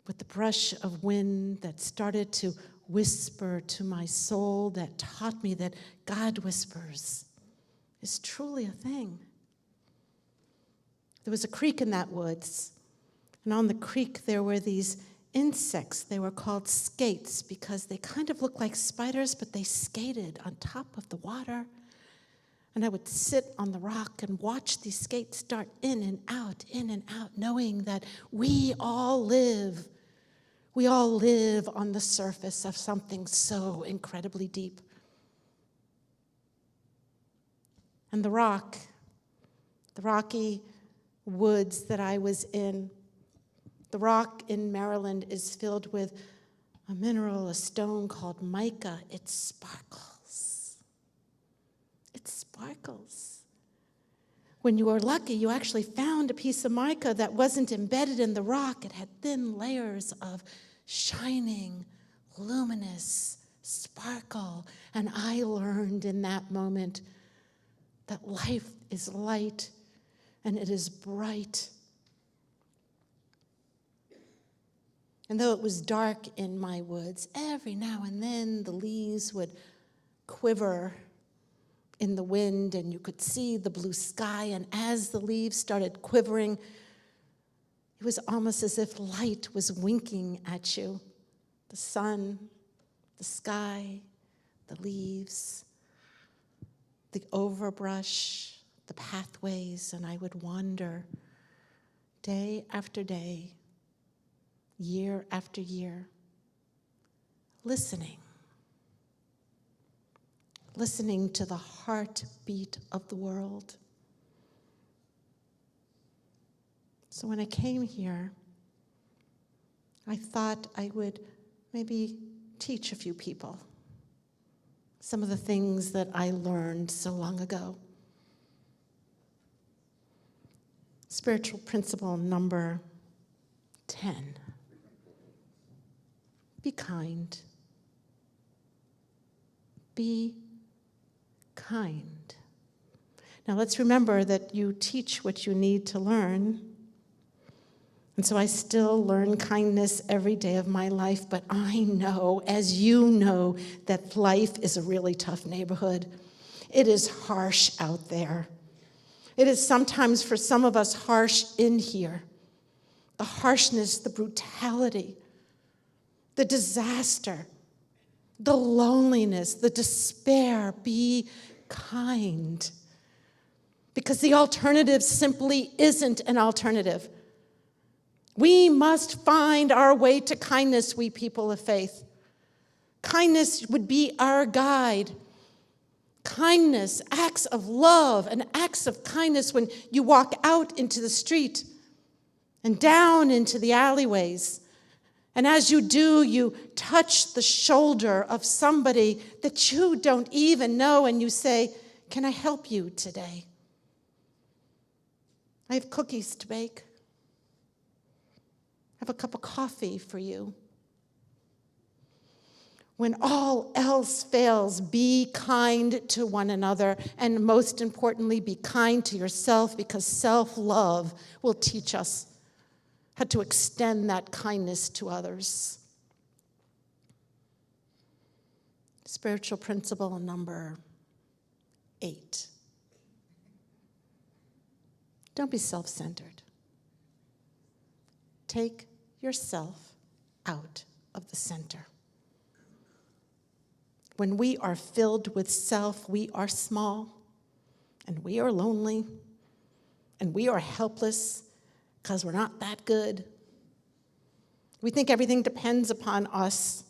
with the brush of wind that started to whisper to my soul, that taught me that God whispers is truly a thing. There was a creek in that woods, and on the creek there were these insects. They were called skates because they kind of looked like spiders, but they skated on top of the water. And I would sit on the rock and watch these skates dart in and out, knowing that we all live We all live on the surface of something so incredibly deep. And the rocky woods that I was in, the rock in Maryland is filled with a mineral, a stone called mica. It sparkles. It sparkles. When you were lucky, you actually found a piece of mica that wasn't embedded in the rock. It had thin layers of shining, luminous sparkle. And I learned in that moment that life is light and it is bright. And though it was dark in my woods, every now and then the leaves would quiver in the wind and you could see the blue sky. And as the leaves started quivering, it was almost as if light was winking at you. The sun, the sky, the leaves, the overbrush, the pathways, and I would wander day after day, year after year, listening to the heartbeat of the world. So when I came here, I thought I would maybe teach a few people some of the things that I learned so long ago. Spiritual principle number 10. Be kind. Be kind. Now let's remember that you teach what you need to learn. And so I still learn kindness every day of my life, but I know, as you know, that life is a really tough neighborhood. It is harsh out there. It is sometimes for some of us harsh in here. The harshness, the brutality, the disaster, the loneliness, the despair. Be kind. Because the alternative simply isn't an alternative. We must find our way to kindness, we people of faith. Kindness would be our guide. Kindness, acts of love and acts of kindness when you walk out into the street and down into the alleyways. And as you do, you touch the shoulder of somebody that you don't even know and you say, "Can I help you today? I have cookies to bake. I have a cup of coffee for you." When all else fails, be kind to one another, and most importantly, be kind to yourself, because self-love will teach us how to extend that kindness to others. Spiritual principle number 8. Don't be self-centered. Take yourself out of the center. When we are filled with self, we are small, and we are lonely, and we are helpless because we're not that good. We think everything depends upon us.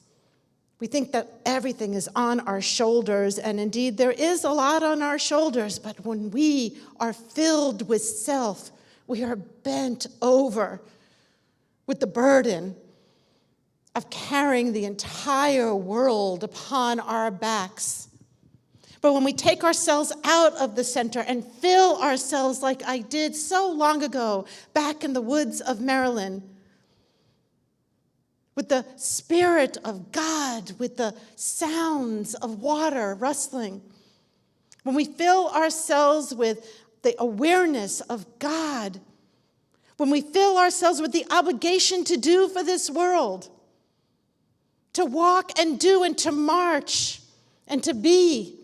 We think that everything is on our shoulders, and indeed there is a lot on our shoulders, but when we are filled with self, we are bent over with the burden of carrying the entire world upon our backs. But when we take ourselves out of the center and fill ourselves like I did so long ago back in the woods of Maryland, with the Spirit of God, with the sounds of water rustling, when we fill ourselves with the awareness of God, when we fill ourselves with the obligation to do for this world, to walk and do and to march and to be,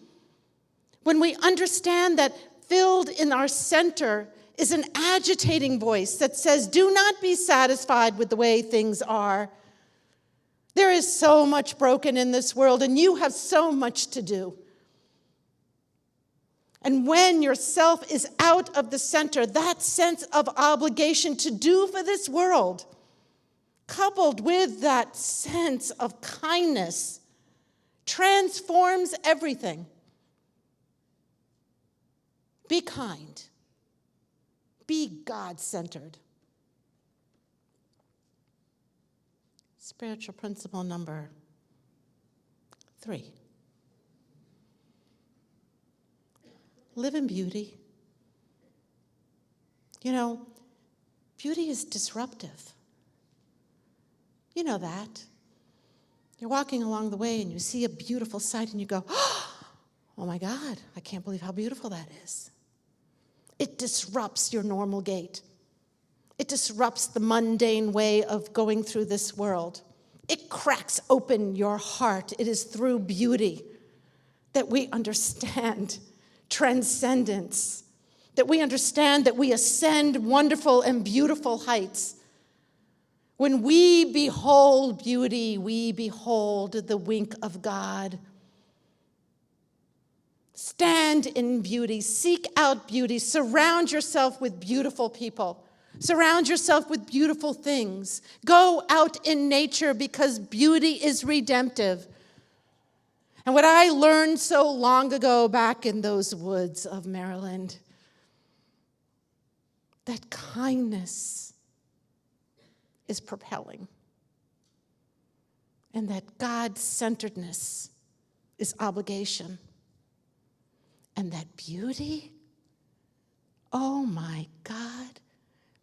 when we understand that filled in our center is an agitating voice that says, "Do not be satisfied with the way things are. There is so much broken in this world, and you have so much to do." And when yourself is out of the center, that sense of obligation to do for this world coupled with that sense of kindness, transforms everything. Be kind. Be God-centered. Spiritual principle number 3. Live in beauty. You know, beauty is disruptive. You know that. You're walking along the way and you see a beautiful sight and you go, oh my God, I can't believe how beautiful that is. It disrupts your normal gait. It disrupts the mundane way of going through this world. It cracks open your heart. It is through beauty that we understand transcendence, that we understand that we ascend wonderful and beautiful heights. When we behold beauty, we behold the wink of God. Stand in beauty, seek out beauty, surround yourself with beautiful people. Surround yourself with beautiful things. Go out in nature because beauty is redemptive. And what I learned so long ago back in those woods of Maryland, that kindness is propelling, and that God-centeredness is obligation, and that beauty, oh my God,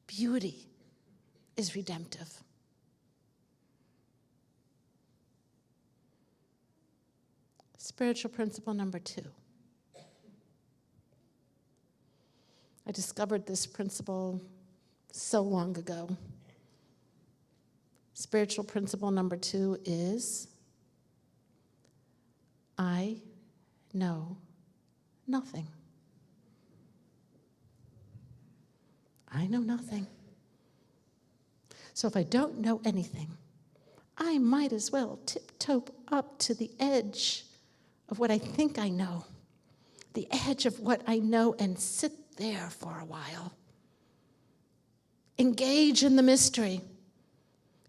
beauty is redemptive. Spiritual principle number 2. I discovered this principle so long ago. Spiritual principle number 2 is, I know nothing. I know nothing. So if I don't know anything, I might as well tiptoe up to the edge of what I think I know, the edge of what I know, and sit there for a while. Engage in the mystery.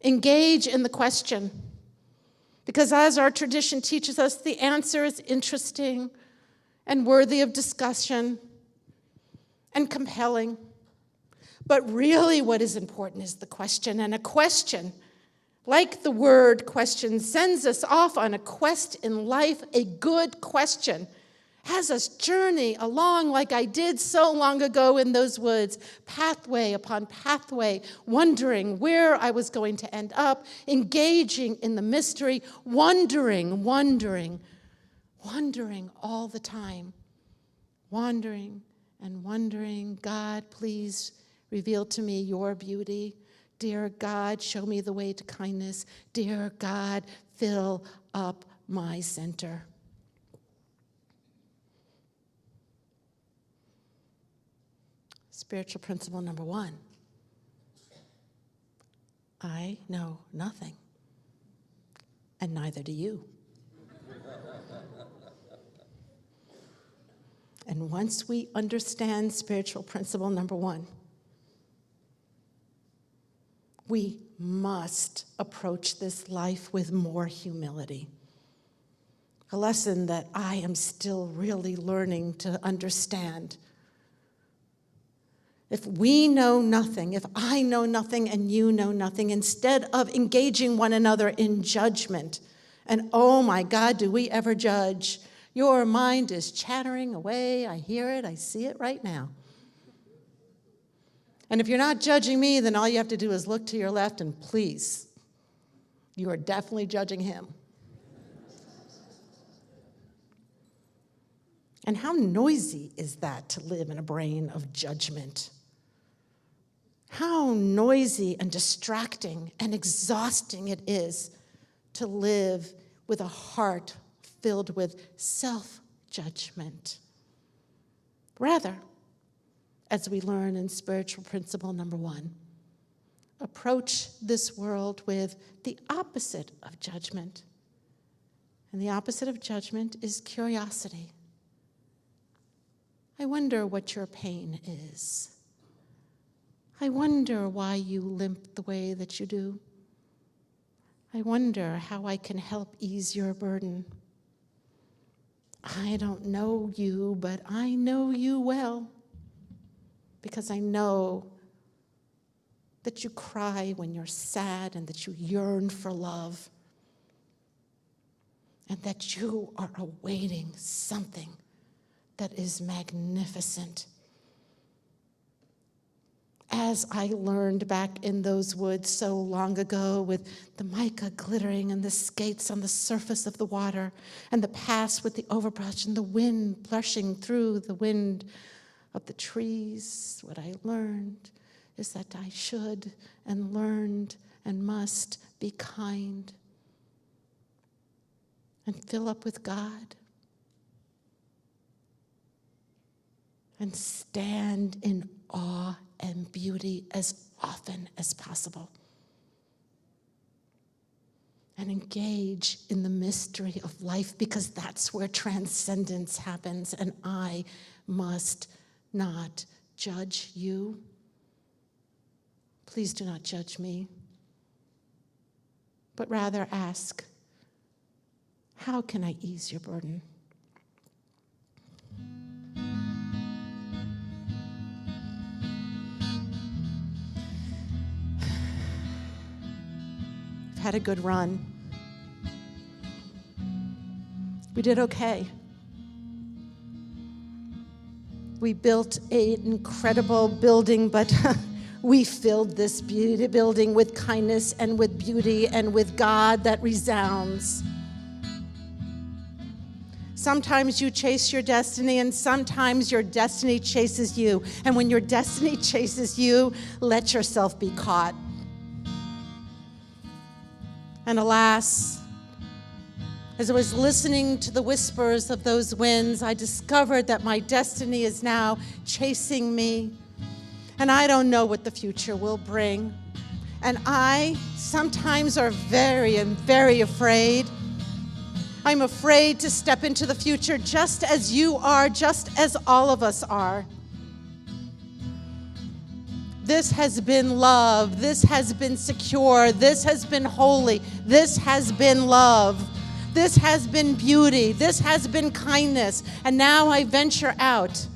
Engage in the question. Because as our tradition teaches us, the answer is interesting and worthy of discussion and compelling. But really what is important is the question, and a question, like the word question, sends us off on a quest in life. A good question has us journey along like I did so long ago in those woods, pathway upon pathway, wondering where I was going to end up, engaging in the mystery, wondering all the time, wandering and wondering, God, please reveal to me your beauty. Dear God, show me the way to kindness. Dear God, fill up my center. Spiritual principle number 1. I know nothing, and neither do you. And once we understand spiritual principle number 1, we must approach this life with more humility. A lesson that I am still really learning to understand. If we know nothing, if I know nothing and you know nothing, instead of engaging one another in judgment, and oh my God, do we ever judge? Your mind is chattering away. I hear it. I see it right now. And if you're not judging me, then all you have to do is look to your left and please, you are definitely judging him. And how noisy is that to live in a brain of judgment? How noisy and distracting and exhausting it is to live with a heart filled with self-judgment. Rather, as we learn in spiritual principle number 1, approach this world with the opposite of judgment. And the opposite of judgment is curiosity. I wonder what your pain is. I wonder why you limp the way that you do. I wonder how I can help ease your burden. I don't know you, but I know you well, because I know that you cry when you're sad and that you yearn for love, and that you are awaiting something that is magnificent. As I learned back in those woods so long ago, with the mica glittering and the skates on the surface of the water, and the paths with the overbrush and the wind blushing through the wind of the trees, what I learned is that I should and learned and must be kind and fill up with God and stand in awe and beauty as often as possible, and engage in the mystery of life, because that's where transcendence happens, and I must not judge you. Please do not judge me, but rather ask, how can I ease your burden? Had a good run. We did okay. We built an incredible building, but we filled this beauty building with kindness and with beauty and with God that resounds. Sometimes you chase your destiny, and sometimes your destiny chases you. And when your destiny chases you, let yourself be caught. And alas, as I was listening to the whispers of those winds, I discovered that my destiny is now chasing me. And I don't know what the future will bring. And I sometimes are very afraid. I'm afraid to step into the future, just as you are, just as all of us are. This has been love. This has been secure. This has been holy. This has been love. This has been beauty. This has been kindness. And now I venture out.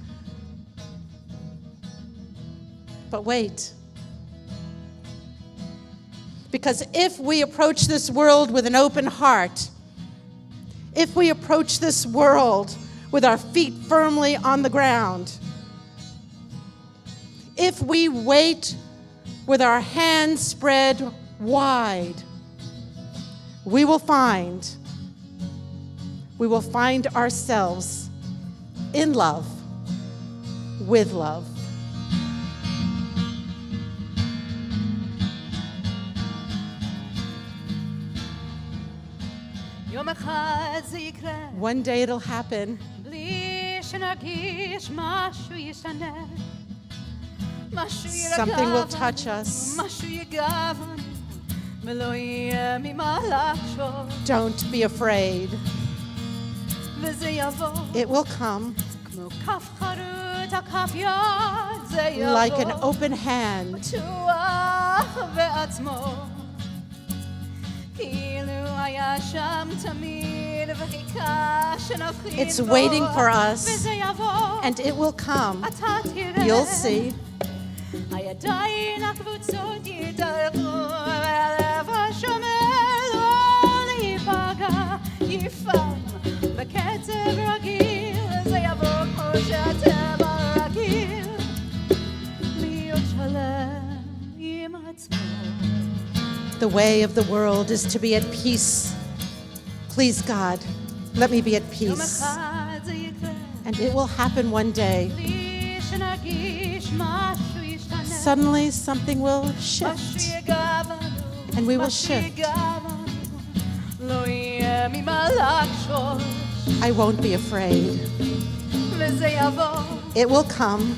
But wait. Because if we approach this world with an open heart, if we approach this world with our feet firmly on the ground, if we wait with our hands spread wide, we will find ourselves in love, with love. One day it'll happen. Something will touch us. Don't be afraid. It will come like an open hand. It's waiting for us, and it will come. You'll see. The way of the world is to be at peace. Please, God, let me be at peace. And it will happen one day. Suddenly, something will shift, and we will shift. I won't be afraid. It will come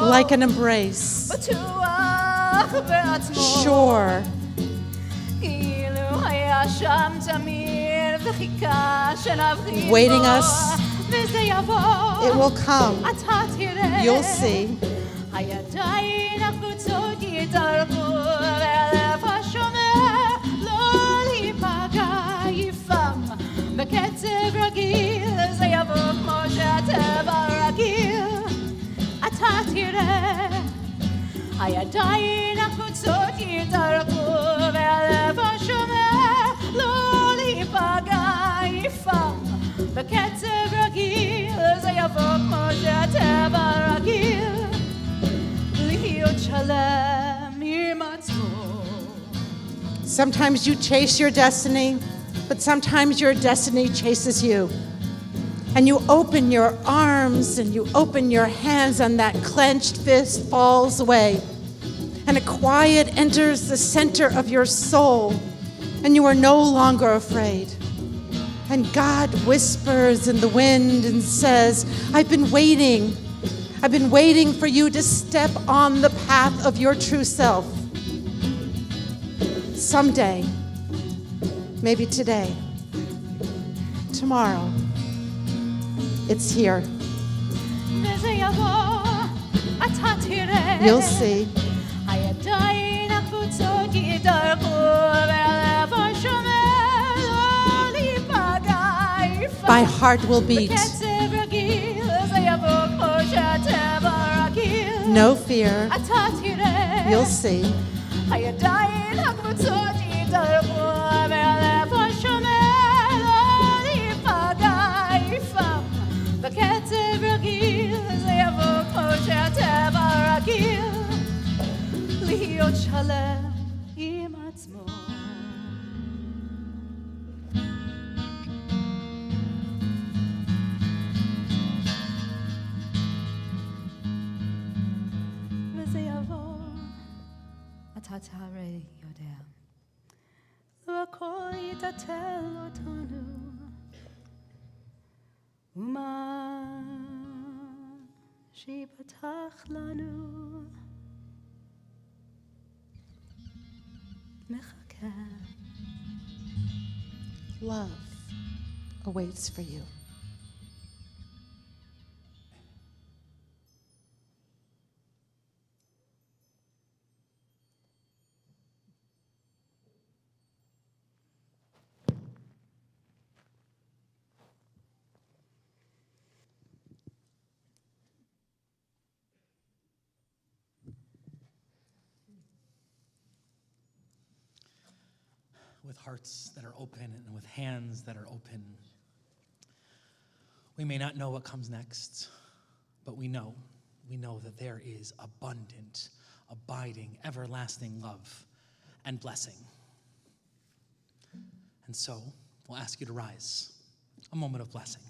like an embrace, sure. Waiting us, it will come. You'll see. הידיים הקבוצות יתארכו והלב השומר לא להיפגע יפעם בקצב רגיל זה יבוא כמו שהטבע רגיל אתה תראה הידיים הקבוצות יתארכו והלב השומר לא להיפגע יפעם בקצב רגיל זה יבוא כמו שהטבע רגיל להיות שלם עם עצמו. Sometimes you chase your destiny, but sometimes your destiny chases you. And you open your arms and you open your hands and that clenched fist falls away. And a quiet enters the center of your soul and you are no longer afraid. And God whispers in the wind and says, I've been waiting for you to step on the path of your true self. Someday, maybe today, tomorrow, it's here. וזה יבוא, אתה תראה. You'll see. הידיים הקבוצות יתארכו והלב השומר לא להיפגע יפעם. My heart will beat. בקצב רגיל זה יבוא כמו שהטבע רגיל. No fear. אתה תראה. You'll see. הידיים הקבוצות יתארכו והלב השומר לא להיפגע יפעם. בקצב רגיל זה יבוא כמו שהטבע רגיל. להיות שלם עם עצמו. וזה יבוא, אתה הרי יודע, לא הכל יטלטל אותנו, ומה שיפתח לנו מחכה. Love awaits for you. With hearts that are open and with hands that are open. We may not know what comes next, but we know that there is abundant, abiding, everlasting love and blessing. And so, we'll ask you to rise. A moment of blessing.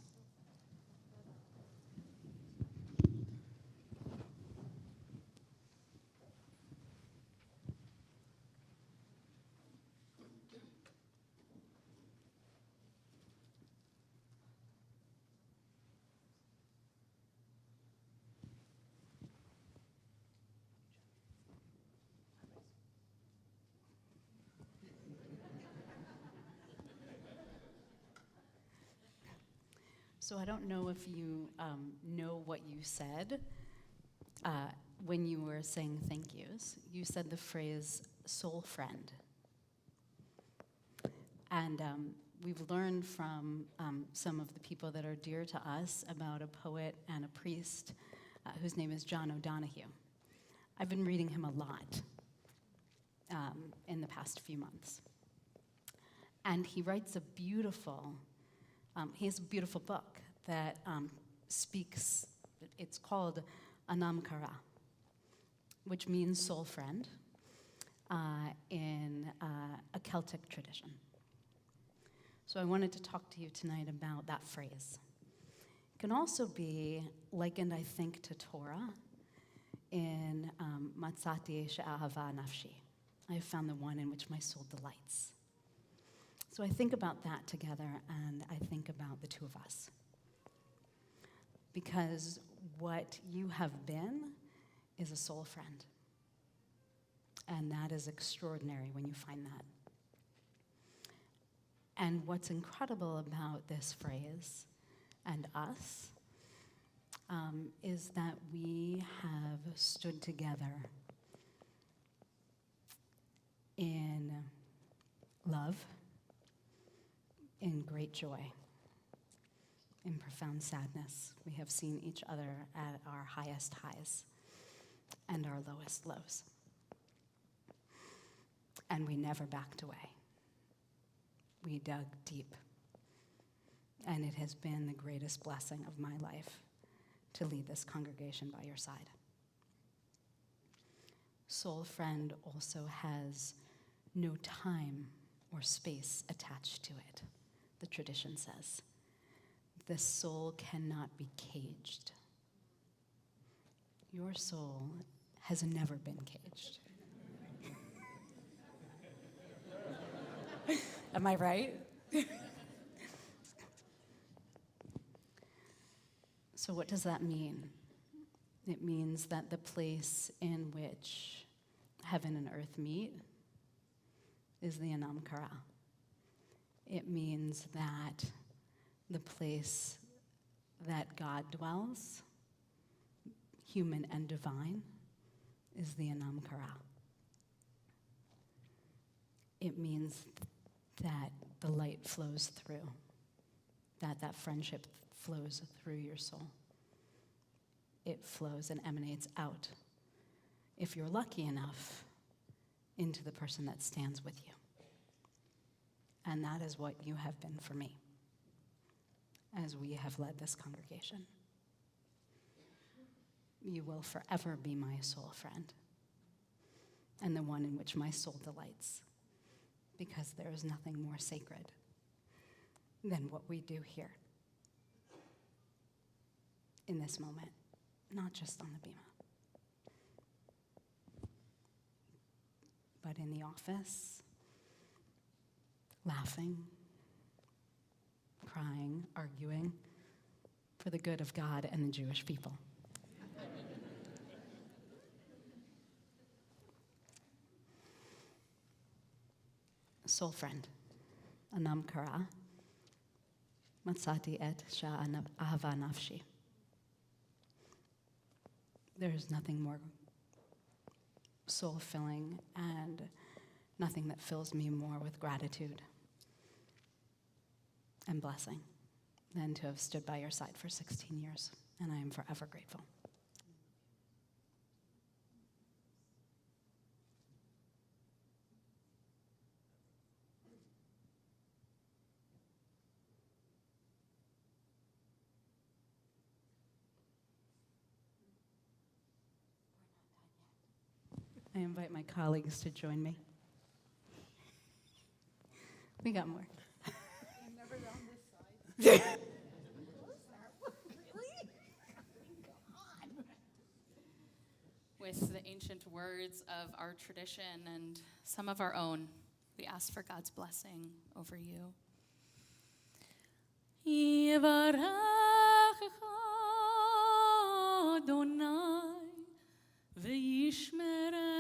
So I don't know if you know what you said when you were saying thank yous. You said the phrase soul friend. And we've learned from some of the people that are dear to us about a poet and a priest whose name is John O'Donohue. I've been reading him a lot in the past few months. And he writes a beautiful he has a beautiful book that speaks, it's called Anamkara, which means soul friend in a Celtic tradition. So I wanted to talk to you tonight about that phrase. It can also be likened, I think, to Torah in Matzati she'ahava nafshi. I have found the one in which my soul delights. So I think about that together, and I think about the two of us. Because what you have been is a soul friend. And that is extraordinary when you find that. And what's incredible about this phrase and us is that we have stood together in love, in great joy, in profound sadness. We have seen each other at our highest highs and our lowest lows. And we never backed away. We dug deep. And it has been the greatest blessing of my life to lead this congregation by your side. Soul Friend also has no time or space attached to it, the tradition says. The soul cannot be caged. Your soul has never been caged. Am I right? So what does that mean? It means that the place in which heaven and earth meet is the Anam Kara. It means that the place that God dwells, human and divine, is the Anam Kara. It means that the light flows through, that friendship flows through your soul. It flows and emanates out, if you're lucky enough, into the person that stands with you. And that is what you have been for me, as we have led this congregation. You will forever be my soul friend, and the one in which my soul delights, because there is nothing more sacred than what we do here in this moment, not just on the Bimah, but in the office, laughing, crying, arguing, for the good of God and the Jewish people. Soul Friend, Anam Kara, Matzati et Ahava Nafshi. There is nothing more soul-filling and nothing that fills me more with gratitude and blessing than to have stood by your side for 16 years, and I am forever grateful. I invite my colleagues to join me. We got more. I'm never on this side. With the ancient words of our tradition and some of our own, we ask for God's blessing over you. Yivarechecha Adonai v'yishmerecha.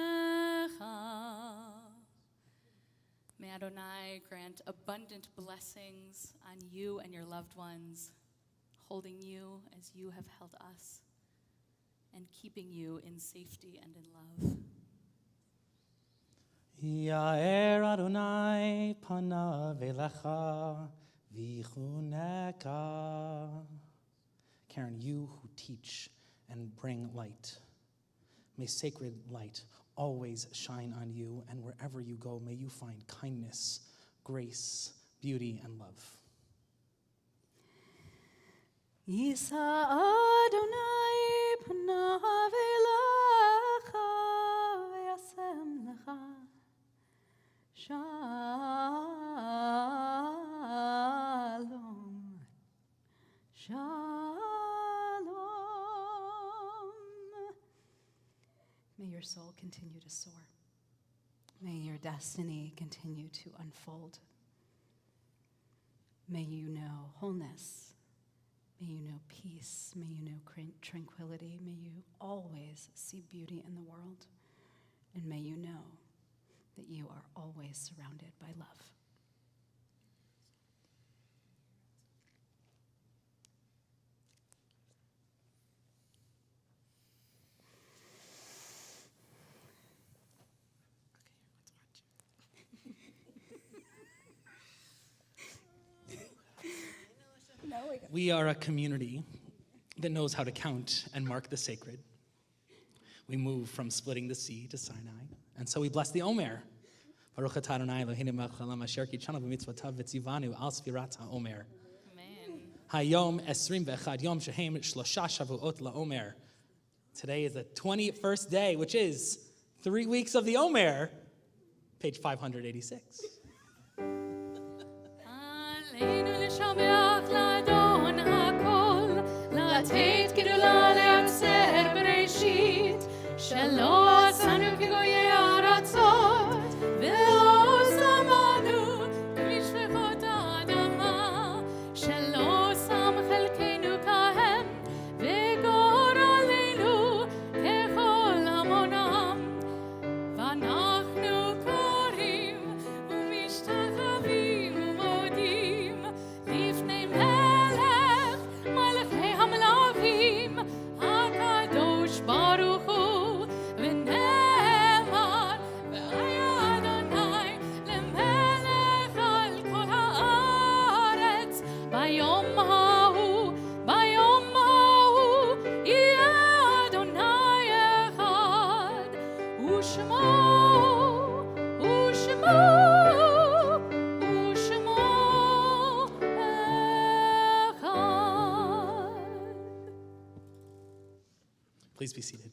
May Adonai grant abundant blessings on you and your loved ones, holding you as you have held us, and keeping you in safety and in love. Ya'er Adonai panav elecha v'chuneka. Karyn, you who teach and bring light, may sacred light always shine on you, and wherever you go, may you find kindness, grace, beauty, and love. Yisa Adonai panav elecha v'yasem lecha shalom, shalom. May your soul continue to soar. May your destiny continue to unfold. May you know wholeness. May you know peace. May you know tranquility. May you always see beauty in the world. And may you know that you are always surrounded by love. We are a community that knows how to count and mark the sacred. We move from splitting the sea to Sinai, and so we bless the Omer. Baruch atah Adonai Eloheinu melech haolam asher kitshanu b'mitzvotav v'tzivanu al sfirat ha'omer. Amen. Hayom 21 yom shehem 3 shavuot la'omer. Today is the 21st day, which is 3 weeks of the Omer, page 586. עלינו לשבח לאדון הכל, לתת גדולה ליוצר בראשית, שלא עשנו כגויי הארצות, ולא שמנו כמשפחות האדמה, שלא שם חלקנו כהם, וגורלנו ככל המונם, ואנחנו קוראים ומשתחווים ומודים לפני מלך מלכי המלכים, הקדוש ברוך הוא, ונאמר והיה אדוני למלך על כל הארץ. ביום ההוא יהיה אדוני אחד, ושמו אחד. Please be seated.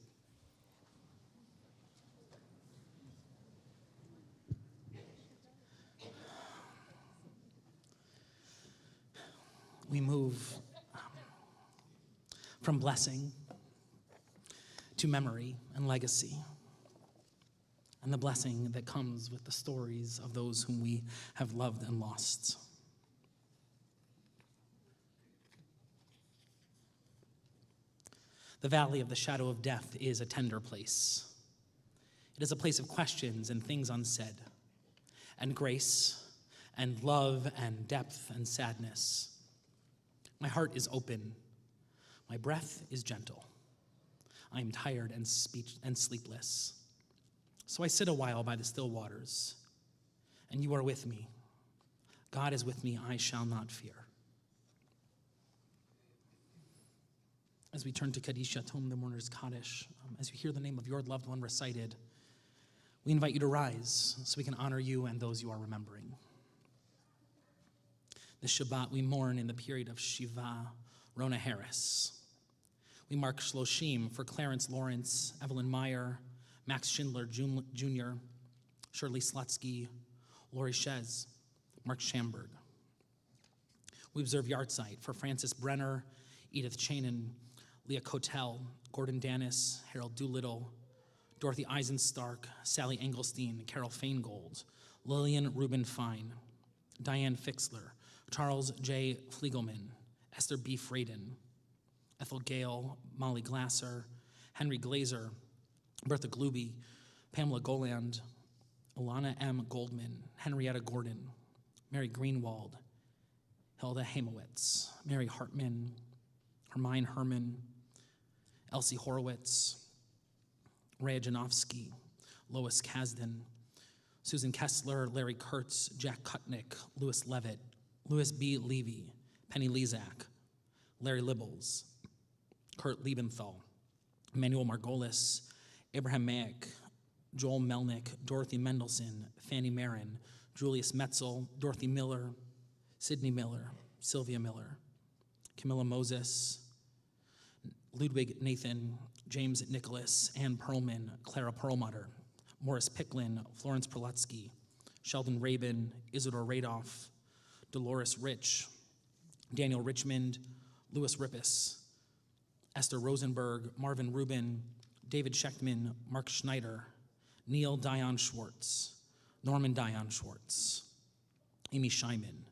We move from blessing to memory and legacy, and the blessing that comes with the stories of those whom we have loved and lost. The valley of the shadow of death is a tender place. It is a place of questions and things unsaid, and grace and love and depth and sadness. My heart is open. My breath is gentle. I am tired and sleepless. So I sit a while by the still waters, and you are with me. God is with me, I shall not fear. As we turn to Kaddish, the mourner's Kaddish, as you hear the name of your loved one recited, we invite you to rise so we can honor you and those you are remembering. This Shabbat, we mourn in the period of Shiva, Rona Harris. We mark Shloshim for Clarence Lawrence, Evelyn Meyer, Max Schindler Jr., Shirley Slutsky, Lori Shez, Mark Schamberg. We observe Yahrzeit for Francis Brenner, Edith Chanin, Leah Kotel, Gordon Danis, Harold Doolittle, Dorothy Eisenstark, Sally Engelstein, Carol Feingold, Lillian Rubin Fine, Diane Fixler, Charles J. Fliegelman, Esther B. Fraden, Ethel Gale, Molly Glasser, Henry Glazer, Bertha Gluby, Pamela Goland, Alana M. Goldman, Henrietta Gordon, Mary Greenwald, Hilda Hamowitz, Mary Hartman, Hermine Herman, Elsie Horowitz, Rhea Janowski, Lois Kasdan, Susan Kessler, Larry Kurtz, Jack Kutnick, Louis Levitt, Louis B. Levy, Penny Lezak, Larry Libbles, Kurt Liebenthal, Emmanuel Margolis, Abraham Mayak, Joel Melnick, Dorothy Mendelson, Fanny Marin, Julius Metzel, Dorothy Miller, Sidney Miller, Sylvia Miller, Camilla Moses, Ludwig Nathan, James Nicholas, Ann Perlman, Clara Perlmutter, Morris Picklin, Florence Perlutsky, Sheldon Rabin, Isidore Radoff, Dolores Rich, Daniel Richmond, Louis Rippis, Esther Rosenberg, Marvin Rubin, David Schechtman, Mark Schneider, Neil Dion Schwartz, Norman Dion Schwartz, Amy Scheiman,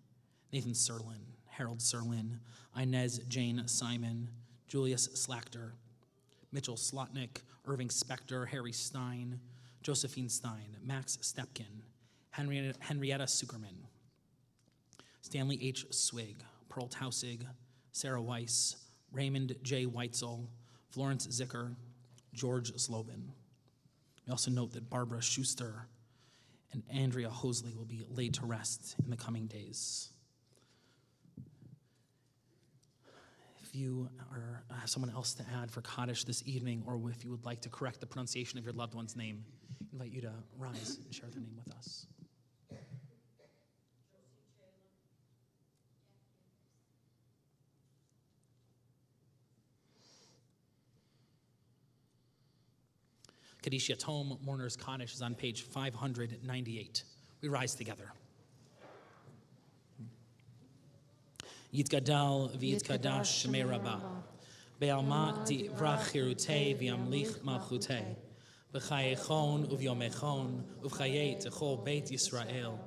Nathan Serlin, Harold Serlin, Inez Jane Simon, Julius Slachter, Mitchell Slotnick, Irving Spector, Harry Stein, Josephine Stein, Max Stepkin, Henrietta Sukerman, Stanley H. Swig, Pearl Tausig, Sarah Weiss, Raymond J. Weitzel, Florence Zicker, George Slobin. We also note that Barbara Schuster and Andrea Hosley will be laid to rest in the coming days. If you or have someone else to add for Kaddish this evening, or if you would like to correct the pronunciation of your loved one's name, I invite you to rise and share their name with us. Kaddish Yatom Mourner's Kaddish is on page 598. We rise together. Yitgadal v'yitkadash shemei rabbah, be'alma divrach chirutei v'yamlich malchutei, b'chayechon uv'yomechon uv'chayei techol beit Yisrael,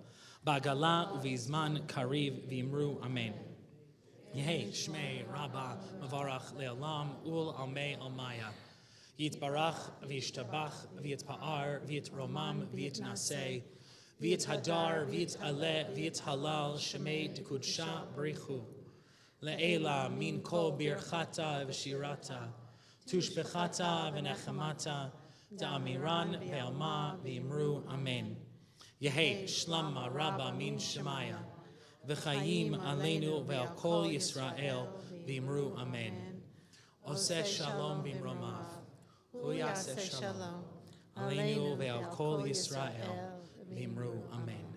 ba'gala uv'izman kariv v'imru amen. Yehei shmei rabbah mavarach le'olam ul almei almaya, Yitbarach v'yishtabach v'yitpa'ar v'yitromam v'yitnaseh, v'yithadar v'yit'aleh v'yithalal shemei dekudsha b'richu, le'ela min kol birchata v'shirata, tushbechata v'nechamata, da'amiran be'alma v'imru amen. Yehei shlama rabba min shemaya, v'chayim aleinu ve'al kol Yisrael v'imru amen. Oseh shalom b'imromav, Uyaseh shalom, aleinu ve'al kol Yisrael, v'imru amen.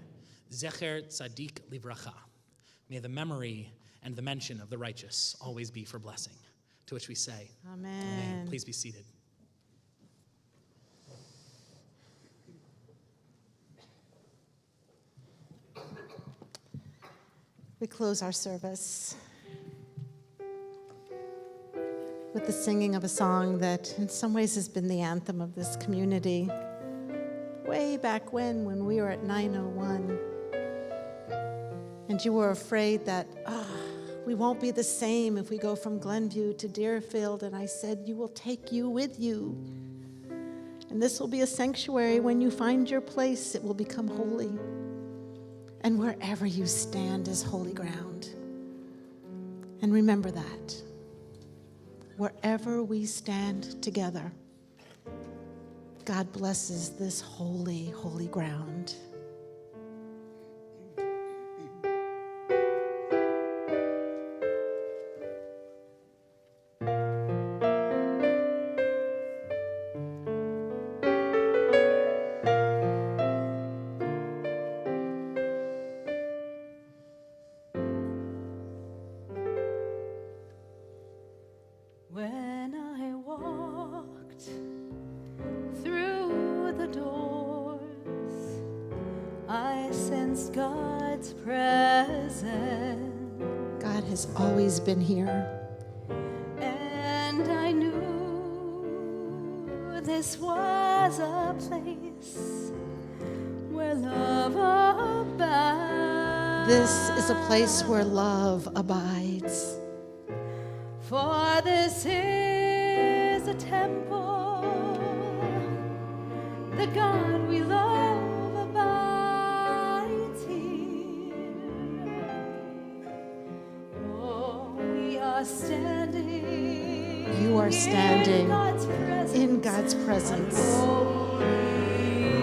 Zecher tzadik livracha. May the memory and the mention of the righteous always be for blessing. To which we say, Amen. Please be seated. We close our service with the singing of a song that in some ways has been the anthem of this community. Way back when we were at 901, and you were afraid that, we won't be the same if we go from Glenview to Deerfield, and I said, you will take you with you. And this will be a sanctuary. When you find your place, it will become holy. And wherever you stand is holy ground. And remember that. Wherever we stand together, God blesses this holy, holy ground. When I walked through the doors, I sensed God's presence, God has always been here. and I knew this was a place where love abides. This is a place where love abides. For this is a temple, the God we love abides here. Oh, we are standing. You are standing in God's presence. Holy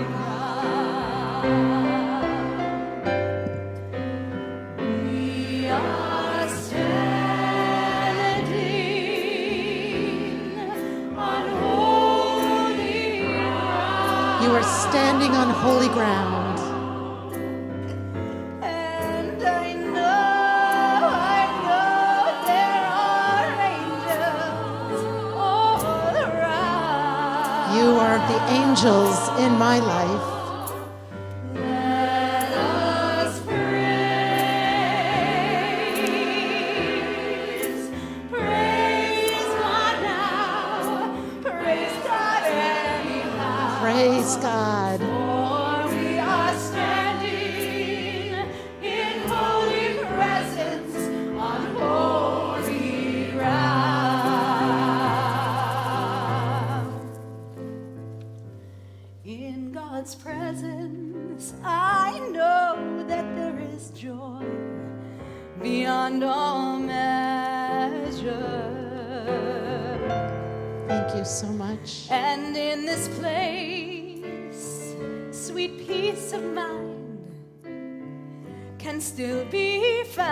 ground. We are You are standing on holy ground. And I know there are angels all around. You are the angels in my life. Let us praise God now, praise God anyhow. Praise God. For we are standing in holy presence on holy ground. In God's presence, I know that there is joy beyond all measure. Thank you so much. And in this place, sweet peace of mind can still be found.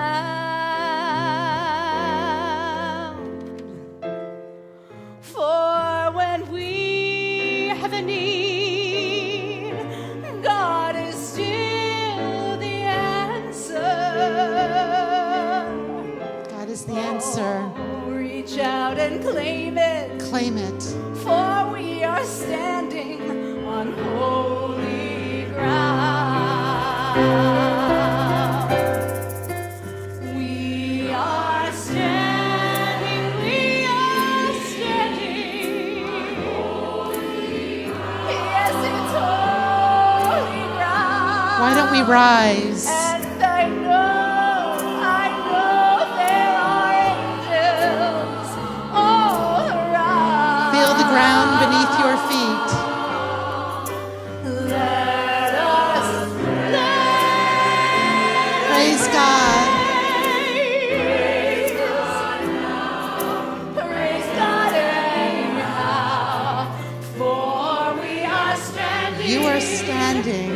claim it, Claim it. for we are standing on holy ground. We are standing, we are standing. Yes, it's holy ground. Why don't we rise? And I know there are angels all around. Feel the ground beneath your feet. Let us Praise God. praise God anyhow, for we are standing. You are standing